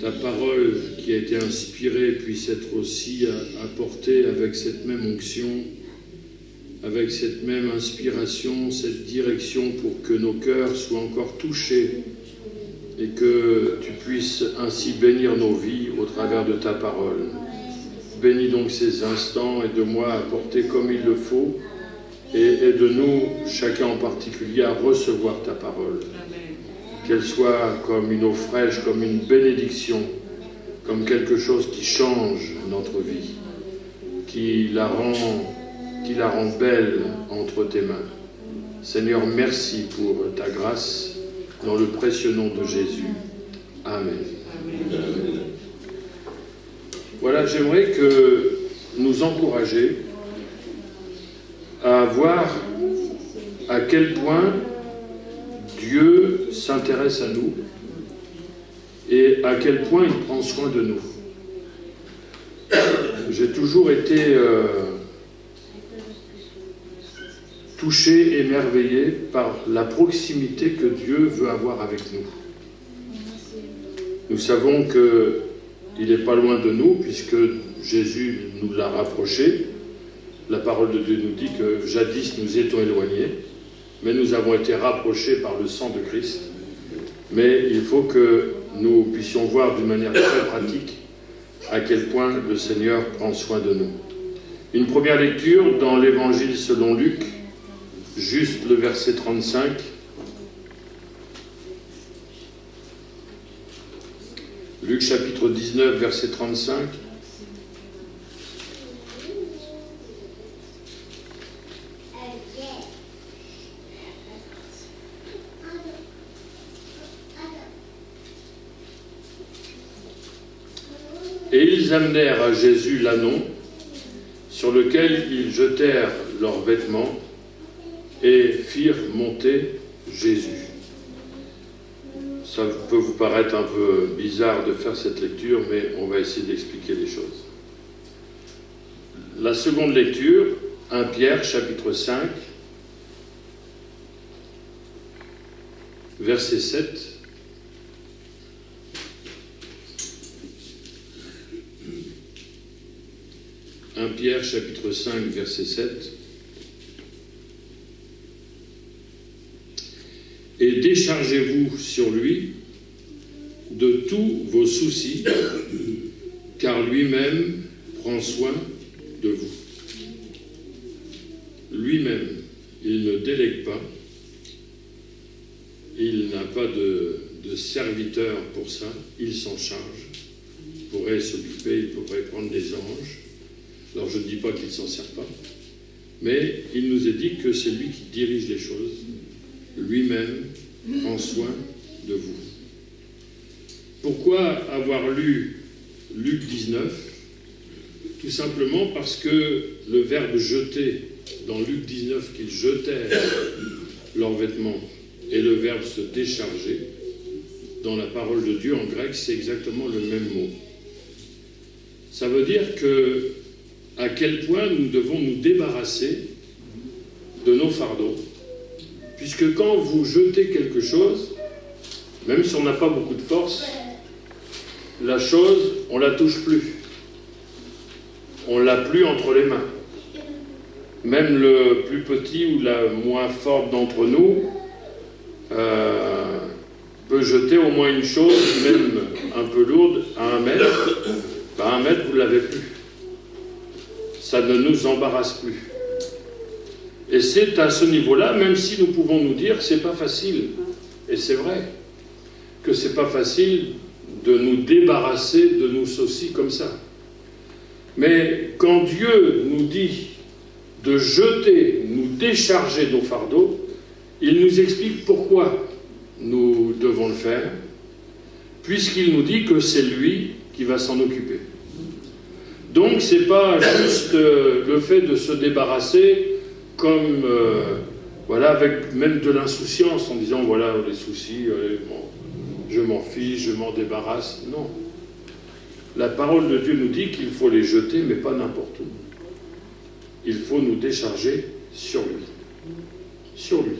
ta parole qui a été inspirée puisse être aussi apportée avec cette même onction, avec cette même inspiration, cette direction pour que nos cœurs soient encore touchés et que tu puisses ainsi bénir nos vies au travers de ta parole. Bénis donc ces instants, aide-moi à porter comme il le faut et aide-nous, chacun en particulier, à recevoir ta parole. Qu'elle soit comme une eau fraîche, comme une bénédiction, comme quelque chose qui change notre vie, qui la rend belle entre tes mains. Seigneur, merci pour ta grâce, dans le précieux nom de Jésus. Amen. Amen. Voilà, j'aimerais que nous encourager à voir à quel point Dieu s'intéresse à nous et à quel point il prend soin de nous. J'ai toujours été touché, émerveillé par la proximité que Dieu veut avoir avec nous. Nous savons qu'il n'est pas loin de nous, puisque Jésus nous l'a rapproché. La parole de Dieu nous dit que jadis nous étions éloignés, mais nous avons été rapprochés par le sang de Christ. Mais il faut que nous puissions voir d'une manière très pratique à quel point le Seigneur prend soin de nous. Une première lecture dans l'Évangile selon Luc, juste le verset 35. Luc chapitre 19, verset 35. Et ils amenèrent à Jésus l'ânon, sur lequel ils jetèrent leurs vêtements et firent monter Jésus. Ça peut vous paraître un peu bizarre de faire cette lecture, mais on va essayer d'expliquer les choses. La seconde lecture, 1 Pierre, chapitre 5, verset 7. Pierre chapitre 5 verset 7. Et déchargez-vous sur lui de tous vos soucis, car lui-même prend soin de vous. Lui-même, il ne délègue pas, il n'a pas de serviteur pour ça, il s'en charge, il pourrait s'occuper, il pourrait prendre des anges. Alors je ne dis pas qu'il ne s'en sert pas, mais il nous est dit que c'est lui qui dirige les choses, lui-même prend soin de vous. Pourquoi avoir lu Luc 19 ? Tout simplement parce que le verbe jeter dans Luc 19, qu'ils jetèrent leurs vêtements, et le verbe se décharger, dans la parole de Dieu en grec, c'est exactement le même mot. Ça veut dire que à quel point nous devons nous débarrasser de nos fardeaux. Puisque quand vous jetez quelque chose, même si on n'a pas beaucoup de force, la chose, on ne la touche plus. On ne l'a plus entre les mains. Même le plus petit ou la moins forte d'entre nous peut jeter au moins une chose, même un peu lourde, à 1 mètre. À 1 mètre, vous ne l'avez plus. Ça ne nous embarrasse plus. Et c'est à ce niveau-là, même si nous pouvons nous dire que ce n'est pas facile, et c'est vrai, que ce n'est pas facile de nous débarrasser de nos soucis comme ça. Mais quand Dieu nous dit de jeter, nous décharger nos fardeaux, il nous explique pourquoi nous devons le faire, puisqu'il nous dit que c'est lui qui va s'en occuper. Donc, ce n'est pas juste le fait de se débarrasser comme, voilà, avec même de l'insouciance, en disant, voilà, les soucis, je m'en fiche, je m'en débarrasse. Non. La parole de Dieu nous dit qu'il faut les jeter, mais pas n'importe où. Il faut nous décharger sur lui. Sur lui.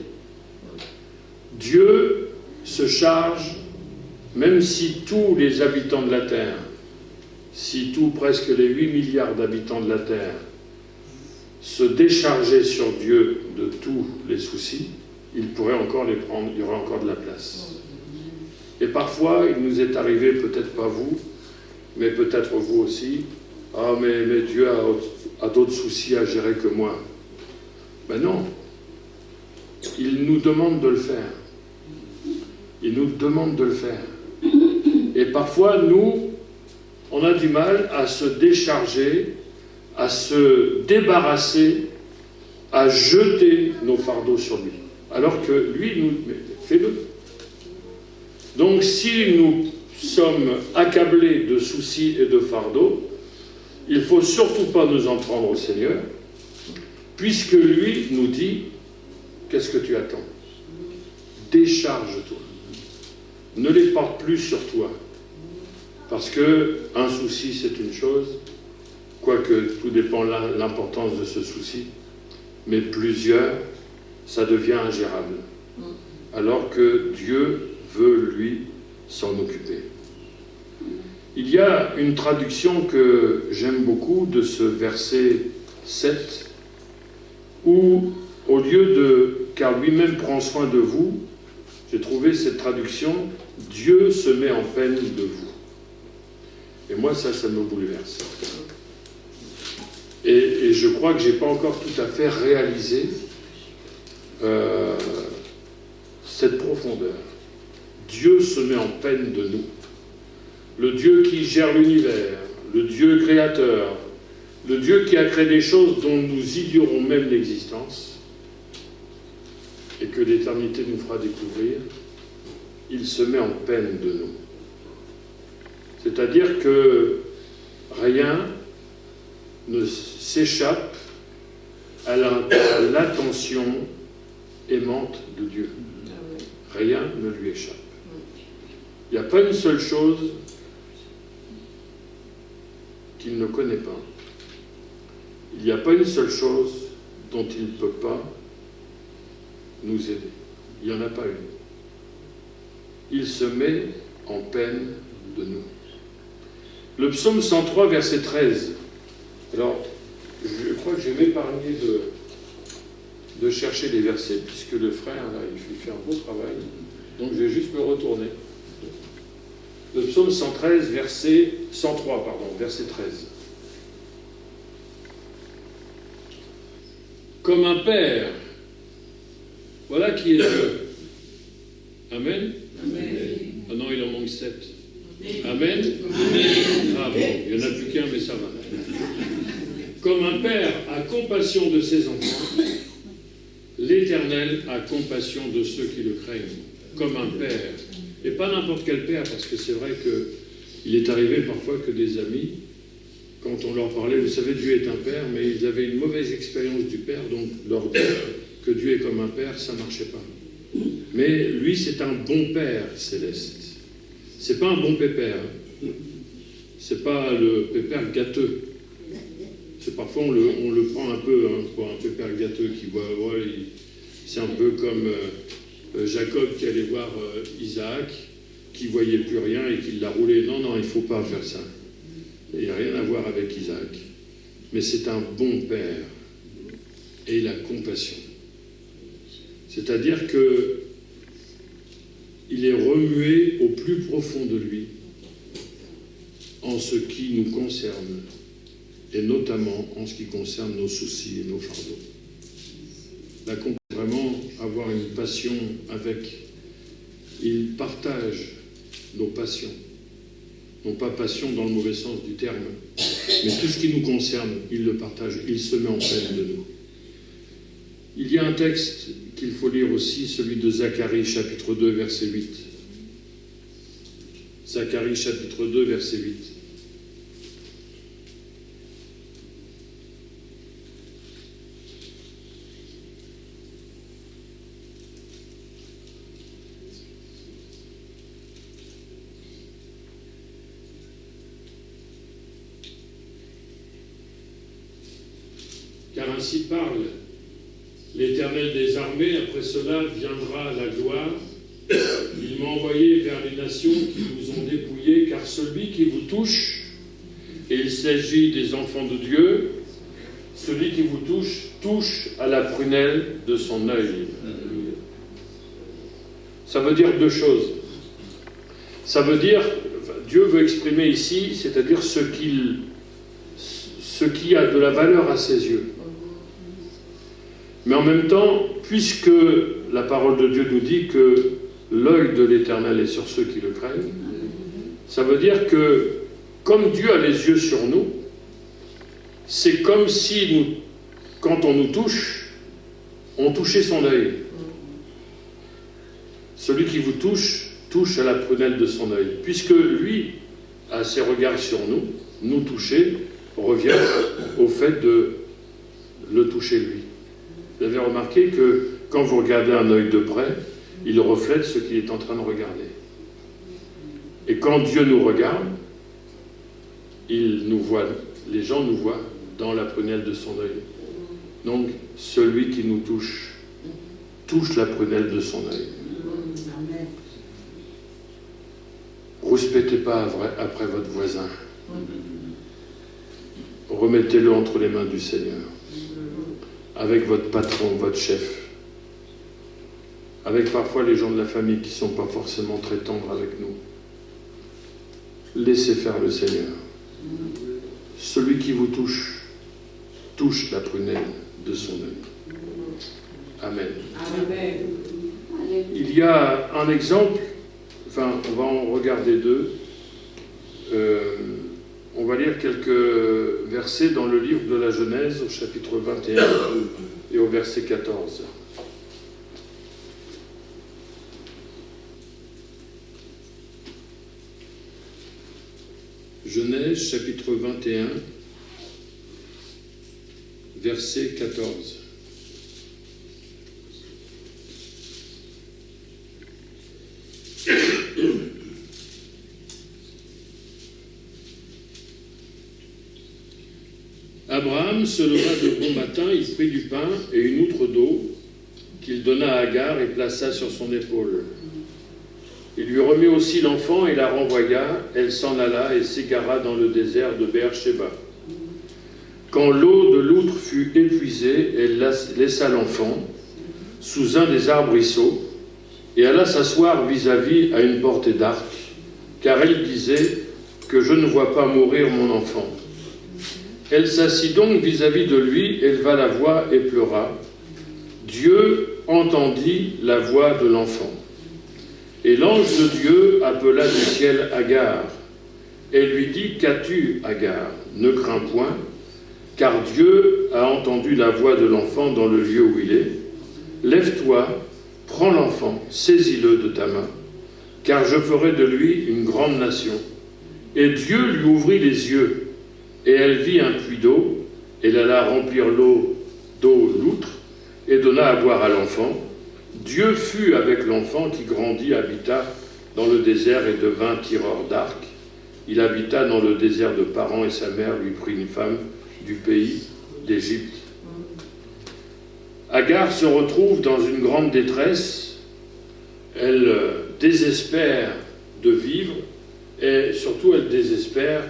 Dieu se charge, même si tous les habitants de la terre, si presque les 8 milliards d'habitants de la Terre se déchargeaient sur Dieu de tous les soucis, il pourrait encore les prendre, il y aurait encore de la place. Et parfois, il nous est arrivé, peut-être pas vous, mais peut-être vous aussi, « Ah, mais Dieu a d'autres soucis à gérer que moi. » Ben non. Il nous demande de le faire. Il nous demande de le faire. Et parfois, nous, on a du mal à se décharger, à se débarrasser, à jeter nos fardeaux sur lui. Alors que lui, nous, fais-le. Donc si nous sommes accablés de soucis et de fardeaux, il ne faut surtout pas nous en prendre au Seigneur, puisque lui nous dit, qu'est-ce que tu attends ? Décharge-toi. Ne les porte plus sur toi. Parce qu'un souci, c'est une chose, quoique tout dépend de l'importance de ce souci, mais plusieurs, ça devient ingérable. Alors que Dieu veut, lui, s'en occuper. Il y a une traduction que j'aime beaucoup de ce verset 7, où, au lieu de « car lui-même prend soin de vous », j'ai trouvé cette traduction « Dieu se met en peine de vous ». Et moi, ça me bouleverse. Et je crois que je n'ai pas encore tout à fait réalisé cette profondeur. Dieu se met en peine de nous. Le Dieu qui gère l'univers, le Dieu créateur, le Dieu qui a créé des choses dont nous ignorons même l'existence et que l'éternité nous fera découvrir, il se met en peine de nous. C'est-à-dire que rien ne s'échappe à l'attention aimante de Dieu. Rien ne lui échappe. Il n'y a pas une seule chose qu'il ne connaît pas. Il n'y a pas une seule chose dont il ne peut pas nous aider. Il n'y en a pas une. Il se met en peine de nous. Le psaume 103, verset 13. Alors, je crois que je vais m'épargner de chercher les versets, puisque le frère, là, il fait un beau travail. Donc, je vais juste me retourner. Le psaume 113, verset 13. Comme un père, voilà qui est Dieu. Amen. Ah non, il en manque 7. Amen. Ah bon, il n'y en a plus qu'un, mais ça va. Comme un père a compassion de ses enfants, l'Éternel a compassion de ceux qui le craignent. Comme un père. Et pas n'importe quel père, parce que c'est vrai qu'il est arrivé parfois que des amis, quand on leur parlait, vous savez, Dieu est un père, mais ils avaient une mauvaise expérience du père, donc leur dire que Dieu est comme un père, ça ne marchait pas. Mais lui, c'est un bon père céleste. C'est pas un bon pépère. C'est pas le pépère gâteux. C'est parfois on le prend un peu pour un pépère gâteux qui voit, c'est un peu comme Jacob qui allait voir Isaac, qui voyait plus rien et qui l'a roulé. Non, il ne faut pas faire ça. Il n'y a rien à voir avec Isaac. Mais c'est un bon père. Et il a compassion. C'est-à-dire que il est remué au plus profond de lui en ce qui nous concerne, et notamment en ce qui concerne nos soucis et nos fardeaux. La compassion, vraiment avoir une passion avec. Il partage nos passions. Non pas passion dans le mauvais sens du terme, mais tout ce qui nous concerne, il le partage, il se met en peine de nous. Il y a un texte qu'il faut lire aussi, celui de Zacharie, chapitre 2, verset 8. Zacharie, chapitre 2, verset 8. Car ainsi parle l'Éternel des armées, après cela viendra la gloire. Il m'a envoyé vers les nations qui vous ont dépouillés, car celui qui vous touche, et il s'agit des enfants de Dieu, celui qui vous touche à la prunelle de son œil. Ça veut dire deux choses. Ça veut dire, Dieu veut exprimer ici, c'est-à-dire ce qui a de la valeur à ses yeux. Mais en même temps, puisque la parole de Dieu nous dit que l'œil de l'Éternel est sur ceux qui le craignent, ça veut dire que, comme Dieu a les yeux sur nous, c'est comme si, quand on nous touche, on touchait son œil. Celui qui vous touche à la prunelle de son œil. Puisque lui a ses regards sur nous, nous toucher revient au fait de le toucher lui. Vous avez remarqué que quand vous regardez un œil de près, il reflète ce qu'il est en train de regarder. Et quand Dieu nous regarde, il nous voit, les gens nous voient dans la prunelle de son œil. Donc, celui qui nous touche la prunelle de son œil. Rouspétez pas après votre voisin. Remettez-le entre les mains du Seigneur. Avec votre patron, votre chef. Avec parfois les gens de la famille qui ne sont pas forcément très tendres avec nous. Laissez faire le Seigneur. Celui qui vous touche la prunelle de son œil. Amen. Amen. Il y a un exemple, enfin, on va en regarder deux. On va lire quelques versets dans le livre de la Genèse, au chapitre 21 et au verset 14. Genèse, chapitre 21, verset 14. Abraham se leva de bon matin, il prit du pain et une outre d'eau qu'il donna à Agar et plaça sur son épaule. Il lui remit aussi l'enfant et la renvoya. Elle s'en alla et s'égara dans le désert de Beer-Shéba. Quand l'eau de l'outre fut épuisée, elle laissa l'enfant sous un des arbrisseaux et alla s'asseoir vis-à-vis à une portée d'arc, car elle disait que je ne vois pas mourir mon enfant. Elle s'assit donc vis-à-vis de lui, éleva la voix et pleura. Dieu entendit la voix de l'enfant. Et l'ange de Dieu appela du ciel Agar et lui dit, « Qu'as-tu, Agar? Ne crains point, car Dieu a entendu la voix de l'enfant dans le lieu où il est. Lève-toi, prends l'enfant, saisis-le de ta main, car je ferai de lui une grande nation. » Et Dieu lui ouvrit les yeux, et elle vit un puits d'eau. Elle alla remplir l'eau d'eau l'outre, et donna à boire à l'enfant. Dieu fut avec l'enfant qui grandit, habita dans le désert et devint tireur d'arc. Il habita dans le désert de Paran et sa mère lui prit une femme du pays d'Égypte. Agar se retrouve dans une grande détresse. Elle désespère de vivre et surtout elle désespère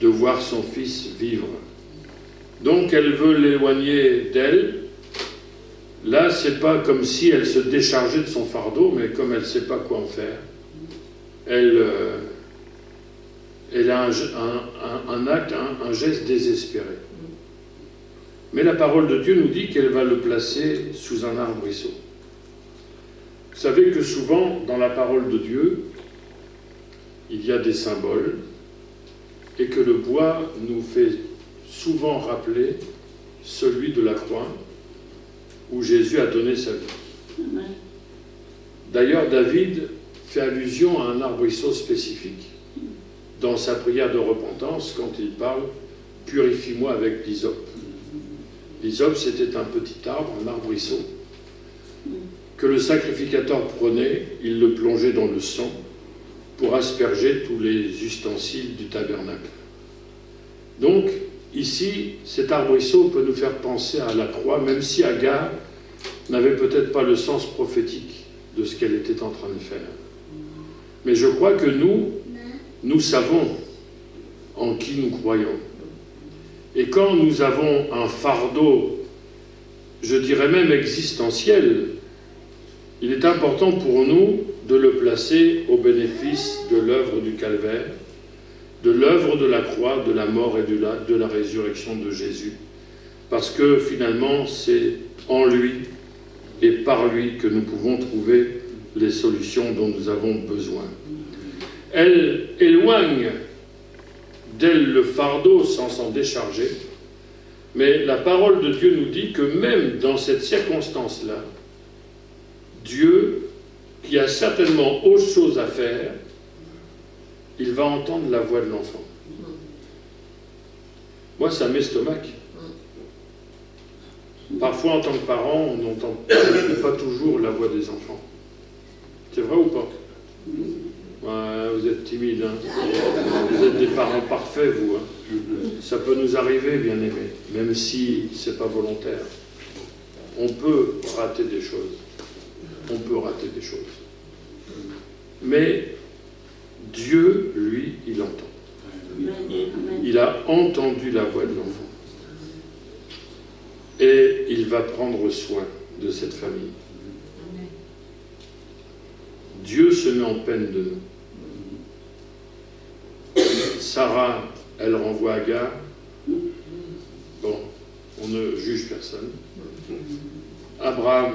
de voir son fils vivre. Donc elle veut l'éloigner d'elle. Là, c'est pas comme si elle se déchargeait de son fardeau, mais comme elle ne sait pas quoi en faire, elle a un acte, un geste désespéré. Mais la parole de Dieu nous dit qu'elle va le placer sous un arbrisseau. Vous savez que souvent, dans la parole de Dieu, il y a des symboles, et que le bois nous fait souvent rappeler celui de la croix, où Jésus a donné sa vie. D'ailleurs, David fait allusion à un arbrisseau spécifique dans sa prière de repentance quand il parle « Purifie-moi avec l'hysope ». L'hysope, c'était un petit arbre, un arbrisseau, que le sacrificateur prenait, il le plongeait dans le sang pour asperger tous les ustensiles du tabernacle. Donc, ici, cet arbrisseau peut nous faire penser à la croix, même si Agar n'avait peut-être pas le sens prophétique de ce qu'elle était en train de faire. Mais je crois que nous savons en qui nous croyons. Et quand nous avons un fardeau, je dirais même existentiel, il est important pour nous de le placer au bénéfice de l'œuvre du calvaire, de l'œuvre de la croix, de la mort et de la résurrection de Jésus. Parce que finalement, c'est en lui et par lui que nous pouvons trouver les solutions dont nous avons besoin. Elle éloigne d'elle le fardeau sans s'en décharger, mais la parole de Dieu nous dit que même dans cette circonstance-là, Dieu, qui a certainement autre chose à faire, il va entendre la voix de l'enfant. Moi, ça m'estomaque. Parfois, en tant que parent, on n'entend pas toujours la voix des enfants. C'est vrai ou pas? Ouais, vous êtes timide, hein. Vous êtes des parents parfaits, vous. Hein. Ça peut nous arriver, bien aimés, même si ce n'est pas volontaire. On peut rater des choses. On peut rater des choses. Mais Dieu, lui, il entend. Il a entendu la voix de l'enfant. Et il va prendre soin de cette famille. Dieu se met en peine de nous. Sarah, elle renvoie Agar. Bon, on ne juge personne. Abraham,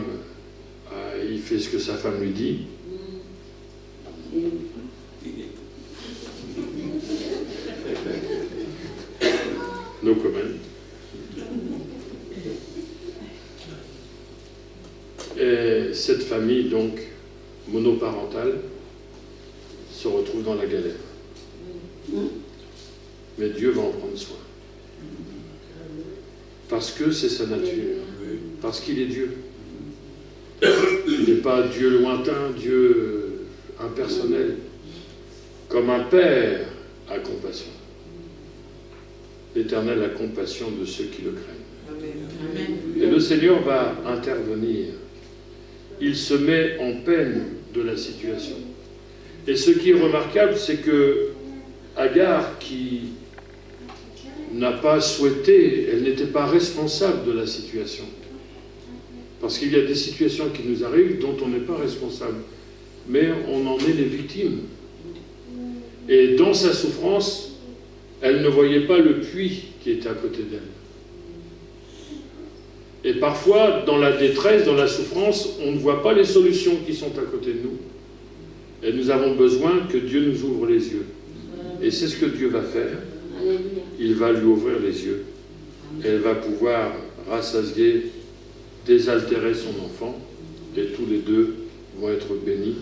il fait ce que sa femme lui dit. No comment. Et cette famille, donc, monoparentale, se retrouve dans la galère. Mais Dieu va en prendre soin. Parce que c'est sa nature. Parce qu'il est Dieu. Il n'est pas Dieu lointain, Dieu impersonnel. Comme un père a compassion. L'Éternel a compassion de ceux qui le craignent. Amen. Et le Seigneur va intervenir. Il se met en peine de la situation. Et ce qui est remarquable, c'est que Agar, qui n'a pas souhaité, elle n'était pas responsable de la situation. Parce qu'il y a des situations qui nous arrivent dont on n'est pas responsable. Mais on en est les victimes. Et dans sa souffrance, elle ne voyait pas le puits qui était à côté d'elle. Et parfois, dans la détresse, dans la souffrance, on ne voit pas les solutions qui sont à côté de nous. Et nous avons besoin que Dieu nous ouvre les yeux. Et c'est ce que Dieu va faire. Il va lui ouvrir les yeux. Et elle va pouvoir rassasier, désaltérer son enfant. Et tous les deux vont être bénis.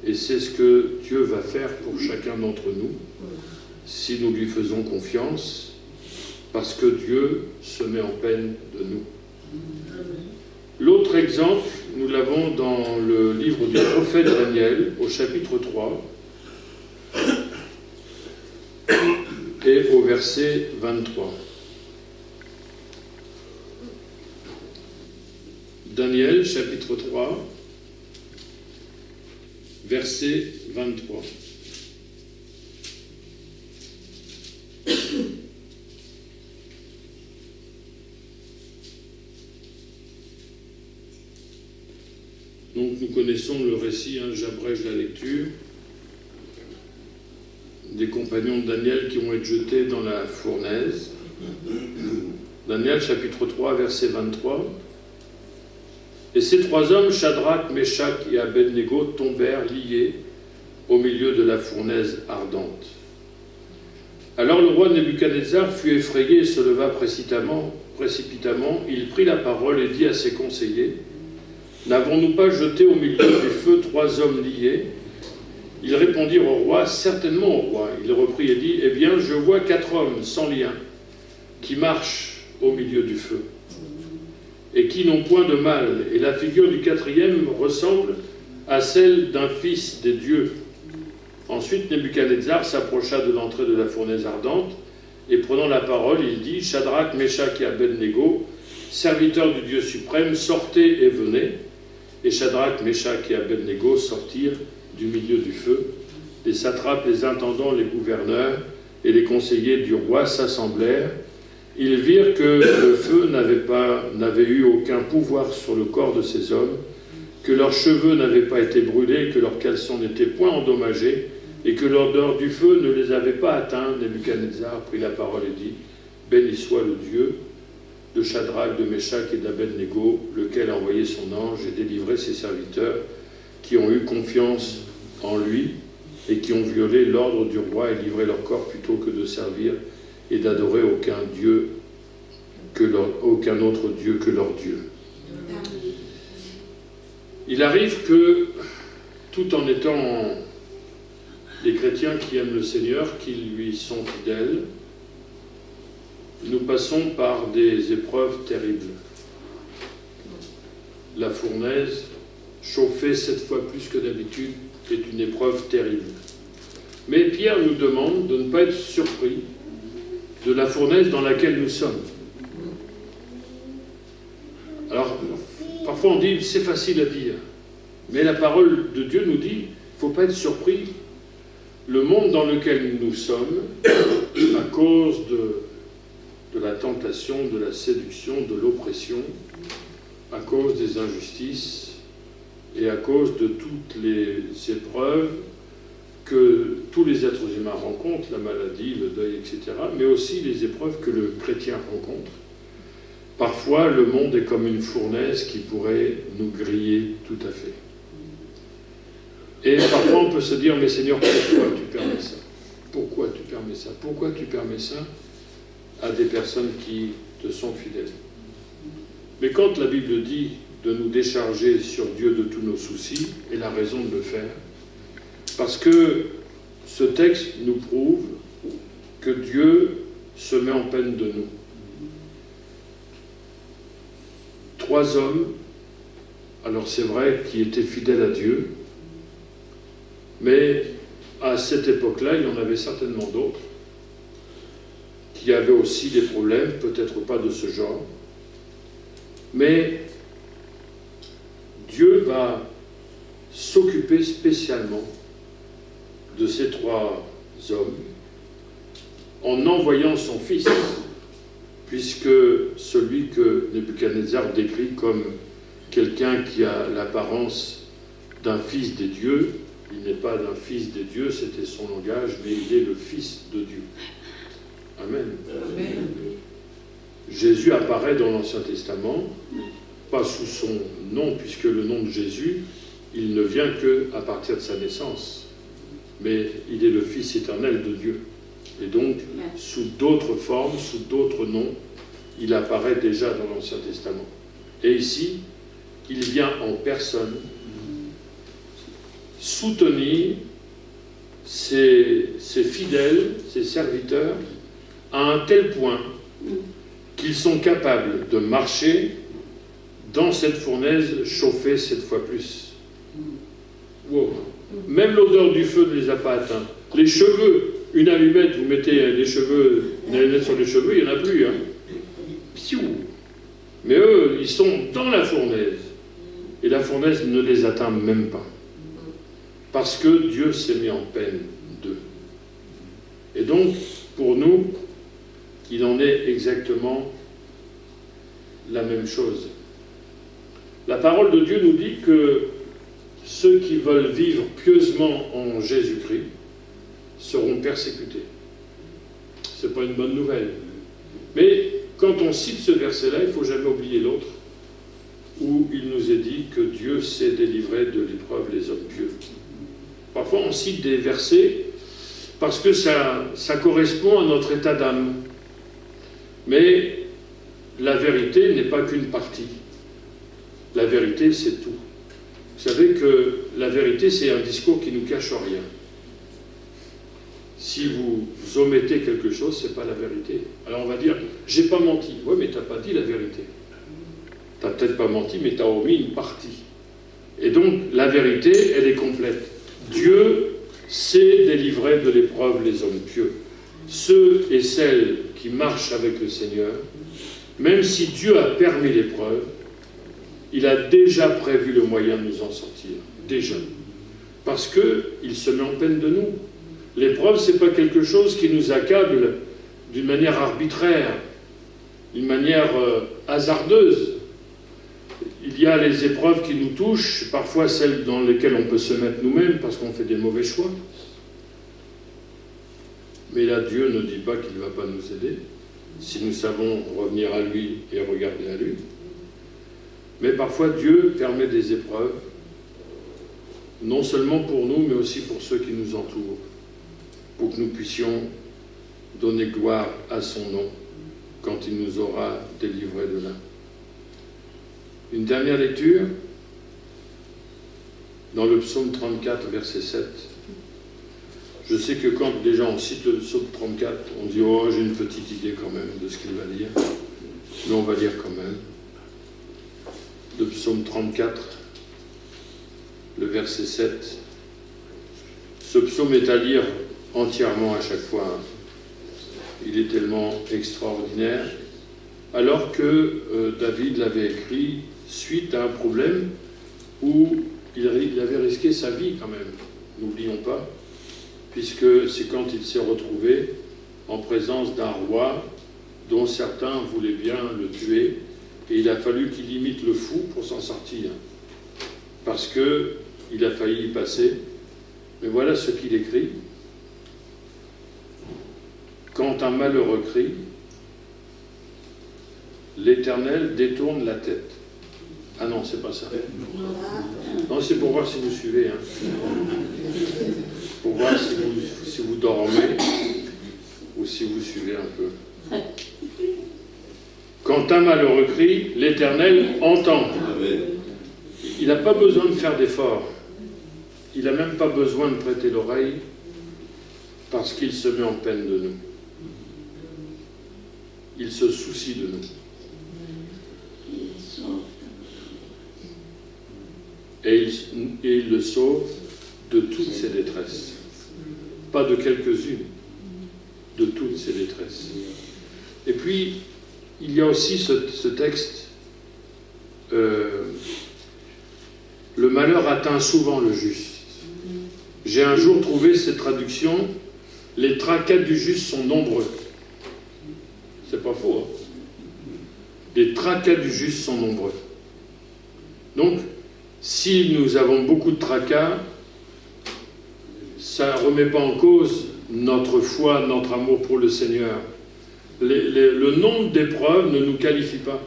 Et c'est ce que Dieu va faire pour chacun d'entre nous, si nous lui faisons confiance, parce que Dieu se met en peine de nous. L'autre exemple, nous l'avons dans le livre du prophète Daniel, au chapitre 3, et au verset 23. Daniel, chapitre 3, verset 23. Donc nous connaissons le récit, j'abrège la lecture, des compagnons de Daniel qui vont être jetés dans la fournaise. Daniel chapitre 3 verset 23. Et ces trois hommes, Shadrach, Meshach et Abednego, tombèrent liés au milieu de la fournaise ardente. Alors le roi Nebuchadnezzar fut effrayé et se leva précipitamment. Il prit la parole et dit à ses conseillers: n'avons-nous pas jeté au milieu du feu trois hommes liés? Ils répondirent au roi: certainement au roi. Il reprit et dit: eh bien, je vois 4 hommes sans lien qui marchent au milieu du feu et qui n'ont point de mal. Et la figure du 4e ressemble à celle d'un fils des dieux. Ensuite, Nebuchadnezzar s'approcha de l'entrée de la fournaise ardente et prenant la parole, il dit: Shadrach, Meshach et Abednego, serviteurs du Dieu suprême, sortez et venez. Et Shadrach, Meshach et Abednego sortirent du milieu du feu. Les satrapes, les intendants, les gouverneurs et les conseillers du roi s'assemblèrent. Ils virent que le feu n'avait eu aucun pouvoir sur le corps de ces hommes, que leurs cheveux n'avaient pas été brûlés, que leurs caleçons n'étaient point endommagés, et que l'odeur du feu ne les avait pas atteints. Nebuchadnezzar prit la parole et dit: béni soit le Dieu de Shadrach, de Meshach et d'Abednego, lequel a envoyé son ange et délivré ses serviteurs qui ont eu confiance en lui et qui ont violé l'ordre du roi et livré leur corps plutôt que de servir et d'adorer aucun autre Dieu que leur Dieu. Il arrive que, tout en étant des chrétiens qui aiment le Seigneur, qui lui sont fidèles, nous passons par des épreuves terribles. La fournaise, chauffée 7 fois plus que d'habitude, est une épreuve terrible. Mais Pierre nous demande de ne pas être surpris de la fournaise dans laquelle nous sommes. Alors, parfois on dit, c'est facile à dire, mais la parole de Dieu nous dit, il ne faut pas être surpris. Le monde dans lequel nous sommes, à cause de la tentation, de la séduction, de l'oppression, à cause des injustices et à cause de toutes les épreuves que tous les êtres humains rencontrent, la maladie, le deuil, etc., mais aussi les épreuves que le chrétien rencontre, Parfois, le monde est comme une fournaise qui pourrait nous griller tout à fait. Et parfois, on peut se dire, mais Seigneur, pourquoi tu permets ça? Pourquoi tu permets ça? Pourquoi tu permets ça à des personnes qui te sont fidèles? Mais quand la Bible dit de nous décharger sur Dieu de tous nos soucis, et la raison de le faire, parce que ce texte nous prouve que Dieu se met en peine de nous. 3 hommes, alors c'est vrai, qui étaient fidèles à Dieu, mais à cette époque-là, il y en avait certainement d'autres qui avaient aussi des problèmes, peut-être pas de ce genre, mais Dieu va s'occuper spécialement de ces 3 hommes en envoyant son fils, puisque celui que Nebuchadnezzar décrit comme quelqu'un qui a l'apparence d'un fils des dieux, il n'est pas d'un fils des dieux, c'était son langage, mais il est le fils de Dieu. Amen. Amen. Jésus apparaît dans l'Ancien Testament, pas sous son nom, puisque le nom de Jésus, il ne vient qu'à partir de sa naissance. Mais il est le Fils éternel de Dieu. Et donc, sous d'autres formes, sous d'autres noms, il apparaît déjà dans l'Ancien Testament. Et ici, il vient en personne soutenir ses fidèles, ses serviteurs, à un tel point qu'ils sont capables de marcher dans cette fournaise chauffée 7 fois plus. Wow. Même l'odeur du feu ne les a pas atteints. Les cheveux, une allumette, vous mettez une allumette sur les cheveux, il n'y en a plus. Hein. Piou. Mais eux, ils sont dans la fournaise. Et la fournaise ne les atteint même pas. Parce que Dieu s'est mis en peine d'eux. Et donc, pour nous, il en est exactement la même chose. La parole de Dieu nous dit que ceux qui veulent vivre pieusement en Jésus-Christ seront persécutés. Ce n'est pas une bonne nouvelle. Mais quand on cite ce verset-là, il ne faut jamais oublier l'autre, où il nous est dit que Dieu sait délivrer de l'épreuve les hommes pieux. Parfois on cite des versets parce que ça correspond à notre état d'âme. Mais la vérité n'est pas qu'une partie. La vérité, c'est tout. Vous savez que la vérité, c'est un discours qui ne nous cache rien. Si vous omettez quelque chose, ce n'est pas la vérité. Alors on va dire, j'ai pas menti. Oui, mais tu n'as pas dit la vérité. Tu n'as peut-être pas menti, mais tu as omis une partie. Et donc, la vérité, elle est complète. Dieu sait délivrer de l'épreuve les hommes pieux. Ceux et celles qui marchent avec le Seigneur, même si Dieu a permis l'épreuve, il a déjà prévu le moyen de nous en sortir. Déjà. Parce qu'il se met en peine de nous. L'épreuve, ce n'est pas quelque chose qui nous accable d'une manière arbitraire, d'une manière hasardeuse. Il y a les épreuves qui nous touchent, parfois celles dans lesquelles on peut se mettre nous-mêmes parce qu'on fait des mauvais choix. Mais là, Dieu ne dit pas qu'il ne va pas nous aider, si nous savons revenir à lui et regarder à lui. Mais parfois, Dieu permet des épreuves, non seulement pour nous, mais aussi pour ceux qui nous entourent, pour que nous puissions donner gloire à son nom quand il nous aura délivrés de là. Une dernière lecture, dans le psaume 34, verset 7. Je sais que quand déjà on cite le psaume 34, on dit « Oh, j'ai une petite idée quand même de ce qu'il va dire ». Mais on va lire quand même. Le psaume 34, le verset 7. Ce psaume est à lire entièrement à chaque fois. Il est tellement extraordinaire. Alors que David l'avait écrit suite à un problème où il avait risqué sa vie quand même. N'oublions pas, puisque c'est quand il s'est retrouvé en présence d'un roi dont certains voulaient bien le tuer, et il a fallu qu'il imite le fou pour s'en sortir, parce qu'il a failli y passer. Mais voilà ce qu'il écrit. Quand un malheureux crie, l'Éternel détourne la tête. Ah non, c'est pas ça. Non, c'est pour voir si vous suivez. Hein. Pour voir si vous dormez ou si vous suivez un peu. Quand un malheureux crie, l'Éternel entend. Il n'a pas besoin de faire d'efforts. Il n'a même pas besoin de prêter l'oreille parce qu'il se met en peine de nous. Il se soucie de nous. Et il le sauve de toutes ses détresses. Pas de quelques-unes, de toutes ses détresses. Et puis, il y a aussi ce texte, le malheur atteint souvent le juste. J'ai un jour trouvé cette traduction, les tracas du juste sont nombreux. C'est pas faux, hein? Les tracas du juste sont nombreux. Donc, si nous avons beaucoup de tracas, ça ne remet pas en cause notre foi, notre amour pour le Seigneur. Le nombre d'épreuves ne nous qualifie pas.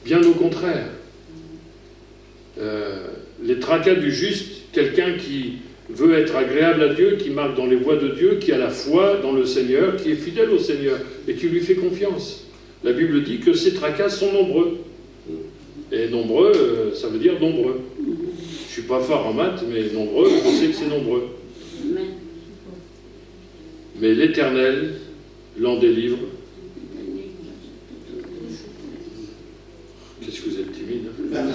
Bien au contraire. Les tracas du juste, quelqu'un qui veut être agréable à Dieu, qui marche dans les voies de Dieu, qui a la foi dans le Seigneur, qui est fidèle au Seigneur et qui lui fait confiance. La Bible dit que ces tracas sont nombreux. Et nombreux, ça veut dire nombreux. Je ne suis pas fort en maths, mais nombreux, je sais que c'est nombreux. Mais l'Éternel l'en délivre. Qu'est-ce que vous êtes timide, hein?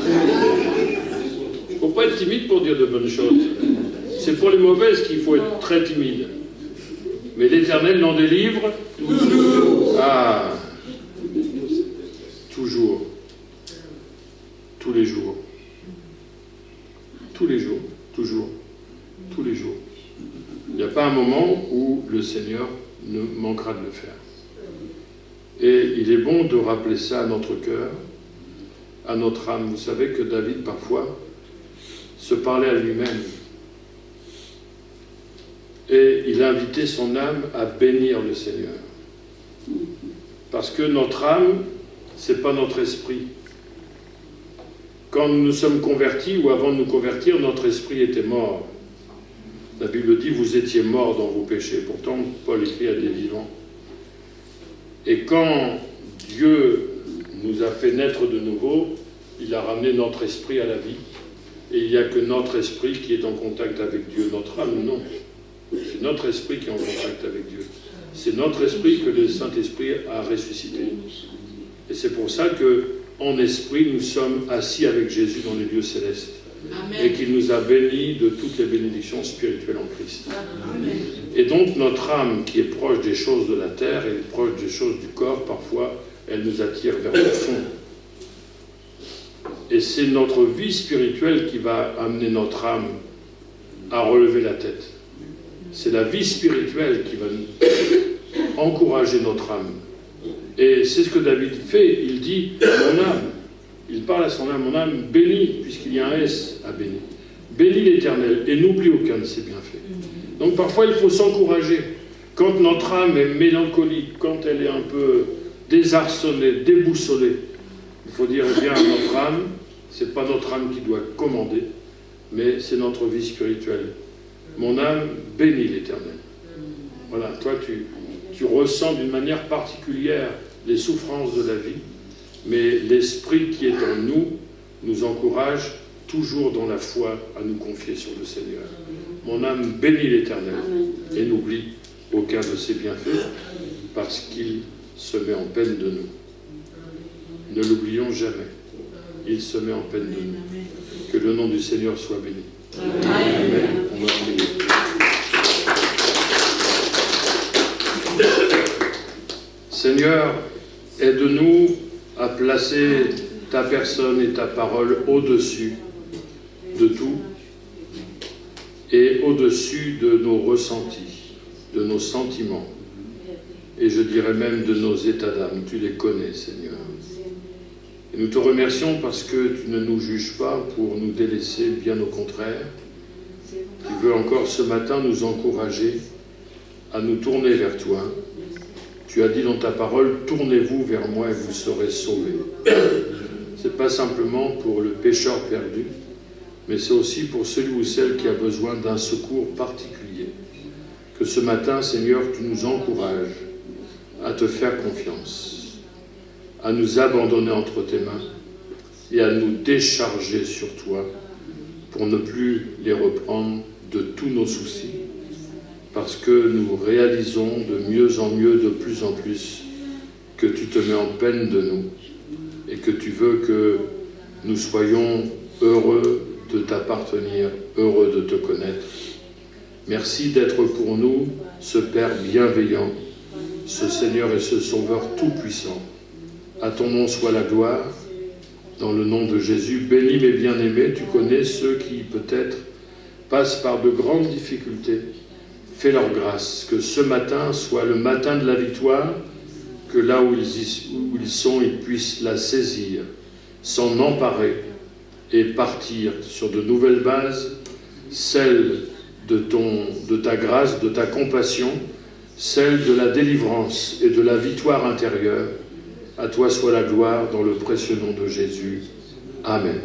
Il ne faut pas être timide pour dire de bonnes choses. C'est pour les mauvaises qu'il faut être très timide. Mais l'Éternel l'en délivre toujours. Ah, toujours. Tous les jours. Tous les jours. Toujours. Tous les jours. Il n'y a pas un moment où le Seigneur ne manquera de le faire. Et il est bon de rappeler ça à notre cœur, à notre âme. Vous savez que David, parfois, se parlait à lui-même. Et il invitait son âme à bénir le Seigneur. Parce que notre âme, ce n'est pas notre esprit. Quand nous nous sommes convertis, ou avant de nous convertir, notre esprit était mort. La Bible dit, vous étiez morts dans vos péchés. Pourtant, Paul écrit à des vivants. Et quand Dieu nous a fait naître de nouveau, il a ramené notre esprit à la vie. Et il n'y a que notre esprit qui est en contact avec Dieu. Notre âme, non. C'est notre esprit qui est en contact avec Dieu. C'est notre esprit que le Saint-Esprit a ressuscité. Et c'est pour ça que, en esprit, nous sommes assis avec Jésus dans les lieux célestes. Amen. Et qu'il nous a bénis de toutes les bénédictions spirituelles en Christ. Amen. Et donc notre âme qui est proche des choses de la terre et proche des choses du corps, parfois, elle nous attire vers le fond. Et c'est notre vie spirituelle qui va amener notre âme à relever la tête. C'est la vie spirituelle qui va encourager notre âme. Et c'est ce que David fait. Il dit, mon âme, il parle à son âme, mon âme bénis, puisqu'il y a un S à bénir. Bénis l'Éternel et n'oublie aucun de ses bienfaits. Donc parfois il faut s'encourager. Quand notre âme est mélancolique, quand elle est un peu désarçonnée, déboussolée, il faut dire, eh bien, notre âme, c'est pas notre âme qui doit commander, mais c'est notre vie spirituelle. Mon âme bénit l'Éternel. Voilà, toi tu ressens d'une manière particulière les souffrances de la vie, mais l'Esprit qui est en nous nous encourage toujours dans la foi à nous confier sur le Seigneur. Mon âme bénit l'Éternel et n'oublie aucun de ses bienfaits parce qu'il se met en peine de nous. Ne l'oublions jamais. Il se met en peine de nous. Que le nom du Seigneur soit béni. Amen. On va prier. Seigneur, aide-nous à placer ta personne et ta parole au-dessus de tout et au-dessus de nos ressentis, de nos sentiments et je dirais même de nos états d'âme. Tu les connais, Seigneur. Et nous te remercions parce que tu ne nous juges pas pour nous délaisser, bien au contraire. Tu veux encore ce matin nous encourager à nous tourner vers toi. Tu as dit dans ta parole, tournez-vous vers moi et vous serez sauvés. Ce n'est pas simplement pour le pécheur perdu, mais c'est aussi pour celui ou celle qui a besoin d'un secours particulier. Que ce matin, Seigneur, tu nous encourages à te faire confiance, à nous abandonner entre tes mains et à nous décharger sur toi pour ne plus les reprendre de tous nos soucis, parce que nous réalisons de mieux en mieux, de plus en plus, que tu te mets en peine de nous et que tu veux que nous soyons heureux de t'appartenir, heureux de te connaître. Merci d'être pour nous ce Père bienveillant, ce Seigneur et ce Sauveur tout-puissant. À ton nom soit la gloire. Dans le nom de Jésus, bénis mes bien-aimés, tu connais ceux qui peut-être passent par de grandes difficultés. Fais leur grâce, que ce matin soit le matin de la victoire, que là où ils sont, ils puissent la saisir, s'en emparer et partir sur de nouvelles bases, celles de ta grâce, de ta compassion, celles de la délivrance et de la victoire intérieure. À toi soit la gloire dans le précieux nom de Jésus. Amen.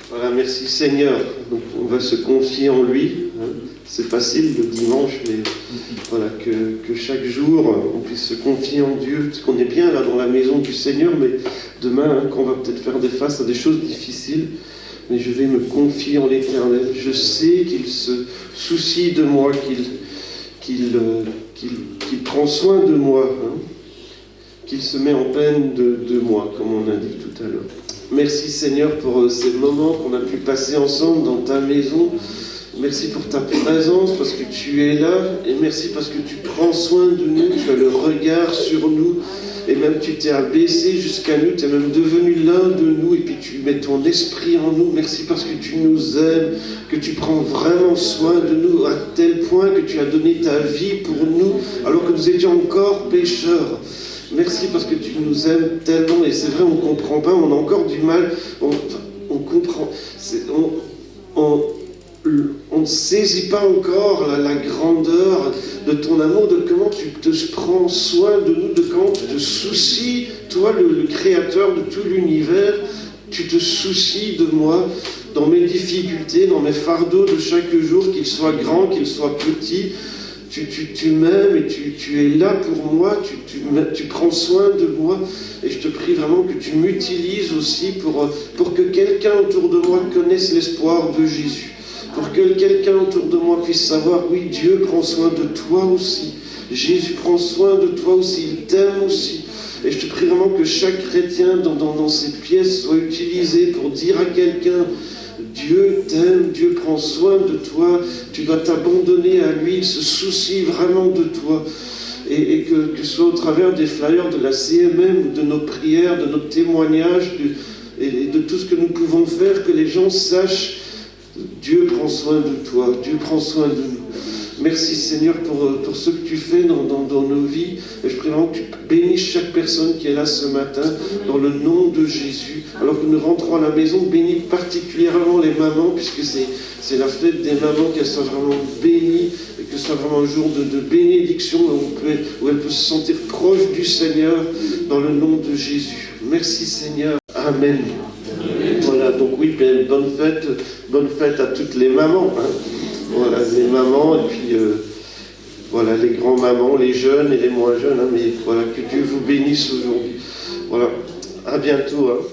Voilà, merci Seigneur. Donc, on va se confier en lui. C'est facile le dimanche, mais voilà, que chaque jour, on puisse se confier en Dieu, parce qu'on est bien là dans la maison du Seigneur, mais demain, quand on va peut-être faire face à des choses difficiles, mais je vais me confier en l'Éternel. Je sais qu'il se soucie de moi, qu'il prend soin de moi, qu'il se met en peine de moi, comme on a dit tout à l'heure. Merci Seigneur pour ces moments qu'on a pu passer ensemble dans ta maison. Merci pour ta présence, parce que tu es là, et merci parce que tu prends soin de nous, tu as le regard sur nous, et même tu t'es abaissé jusqu'à nous, tu es même devenu l'un de nous, et puis tu mets ton esprit en nous. Merci parce que tu nous aimes, que tu prends vraiment soin de nous, à tel point que tu as donné ta vie pour nous, alors que nous étions encore pécheurs. Merci parce que tu nous aimes tellement, et c'est vrai, on ne comprend pas, on a encore du mal, on comprend, on ne saisit pas encore la grandeur de ton amour, de comment tu te prends soin de nous, de comment tu te soucies, toi le créateur de tout l'univers, tu te soucies de moi dans mes difficultés, dans mes fardeaux de chaque jour, qu'ils soient grands, qu'ils soient petits. Tu m'aimes et tu es là pour moi, tu prends soin de moi, et je te prie vraiment que tu m'utilises aussi pour que quelqu'un autour de moi connaisse l'espoir de Jésus. Pour que quelqu'un autour de moi puisse savoir, oui, Dieu prend soin de toi aussi. Jésus prend soin de toi aussi, il t'aime aussi. Et je te prie vraiment que chaque chrétien dans cette pièce soit utilisé pour dire à quelqu'un, Dieu t'aime, Dieu prend soin de toi, tu dois t'abandonner à lui, il se soucie vraiment de toi. Et que ce soit au travers des flyers de la CMM, de nos prières, de nos témoignages, et de tout ce que nous pouvons faire, que les gens sachent Dieu prend soin de toi, Dieu prend soin de nous. Merci Seigneur pour ce que tu fais dans nos vies. Et je prie vraiment que tu bénisses chaque personne qui est là ce matin, dans le nom de Jésus. Alors que nous rentrons à la maison, bénis particulièrement les mamans, puisque c'est la fête des mamans, qu'elles soient vraiment bénies, et que ce soit vraiment un jour de bénédiction, où elles peuvent se sentir proches du Seigneur, dans le nom de Jésus. Merci Seigneur. Amen. Voilà, donc oui, bonne fête à toutes les mamans. Voilà, les mamans, et puis voilà, les grands-mamans, les jeunes et les moins jeunes. Mais voilà, que Dieu vous bénisse aujourd'hui. Voilà, à bientôt.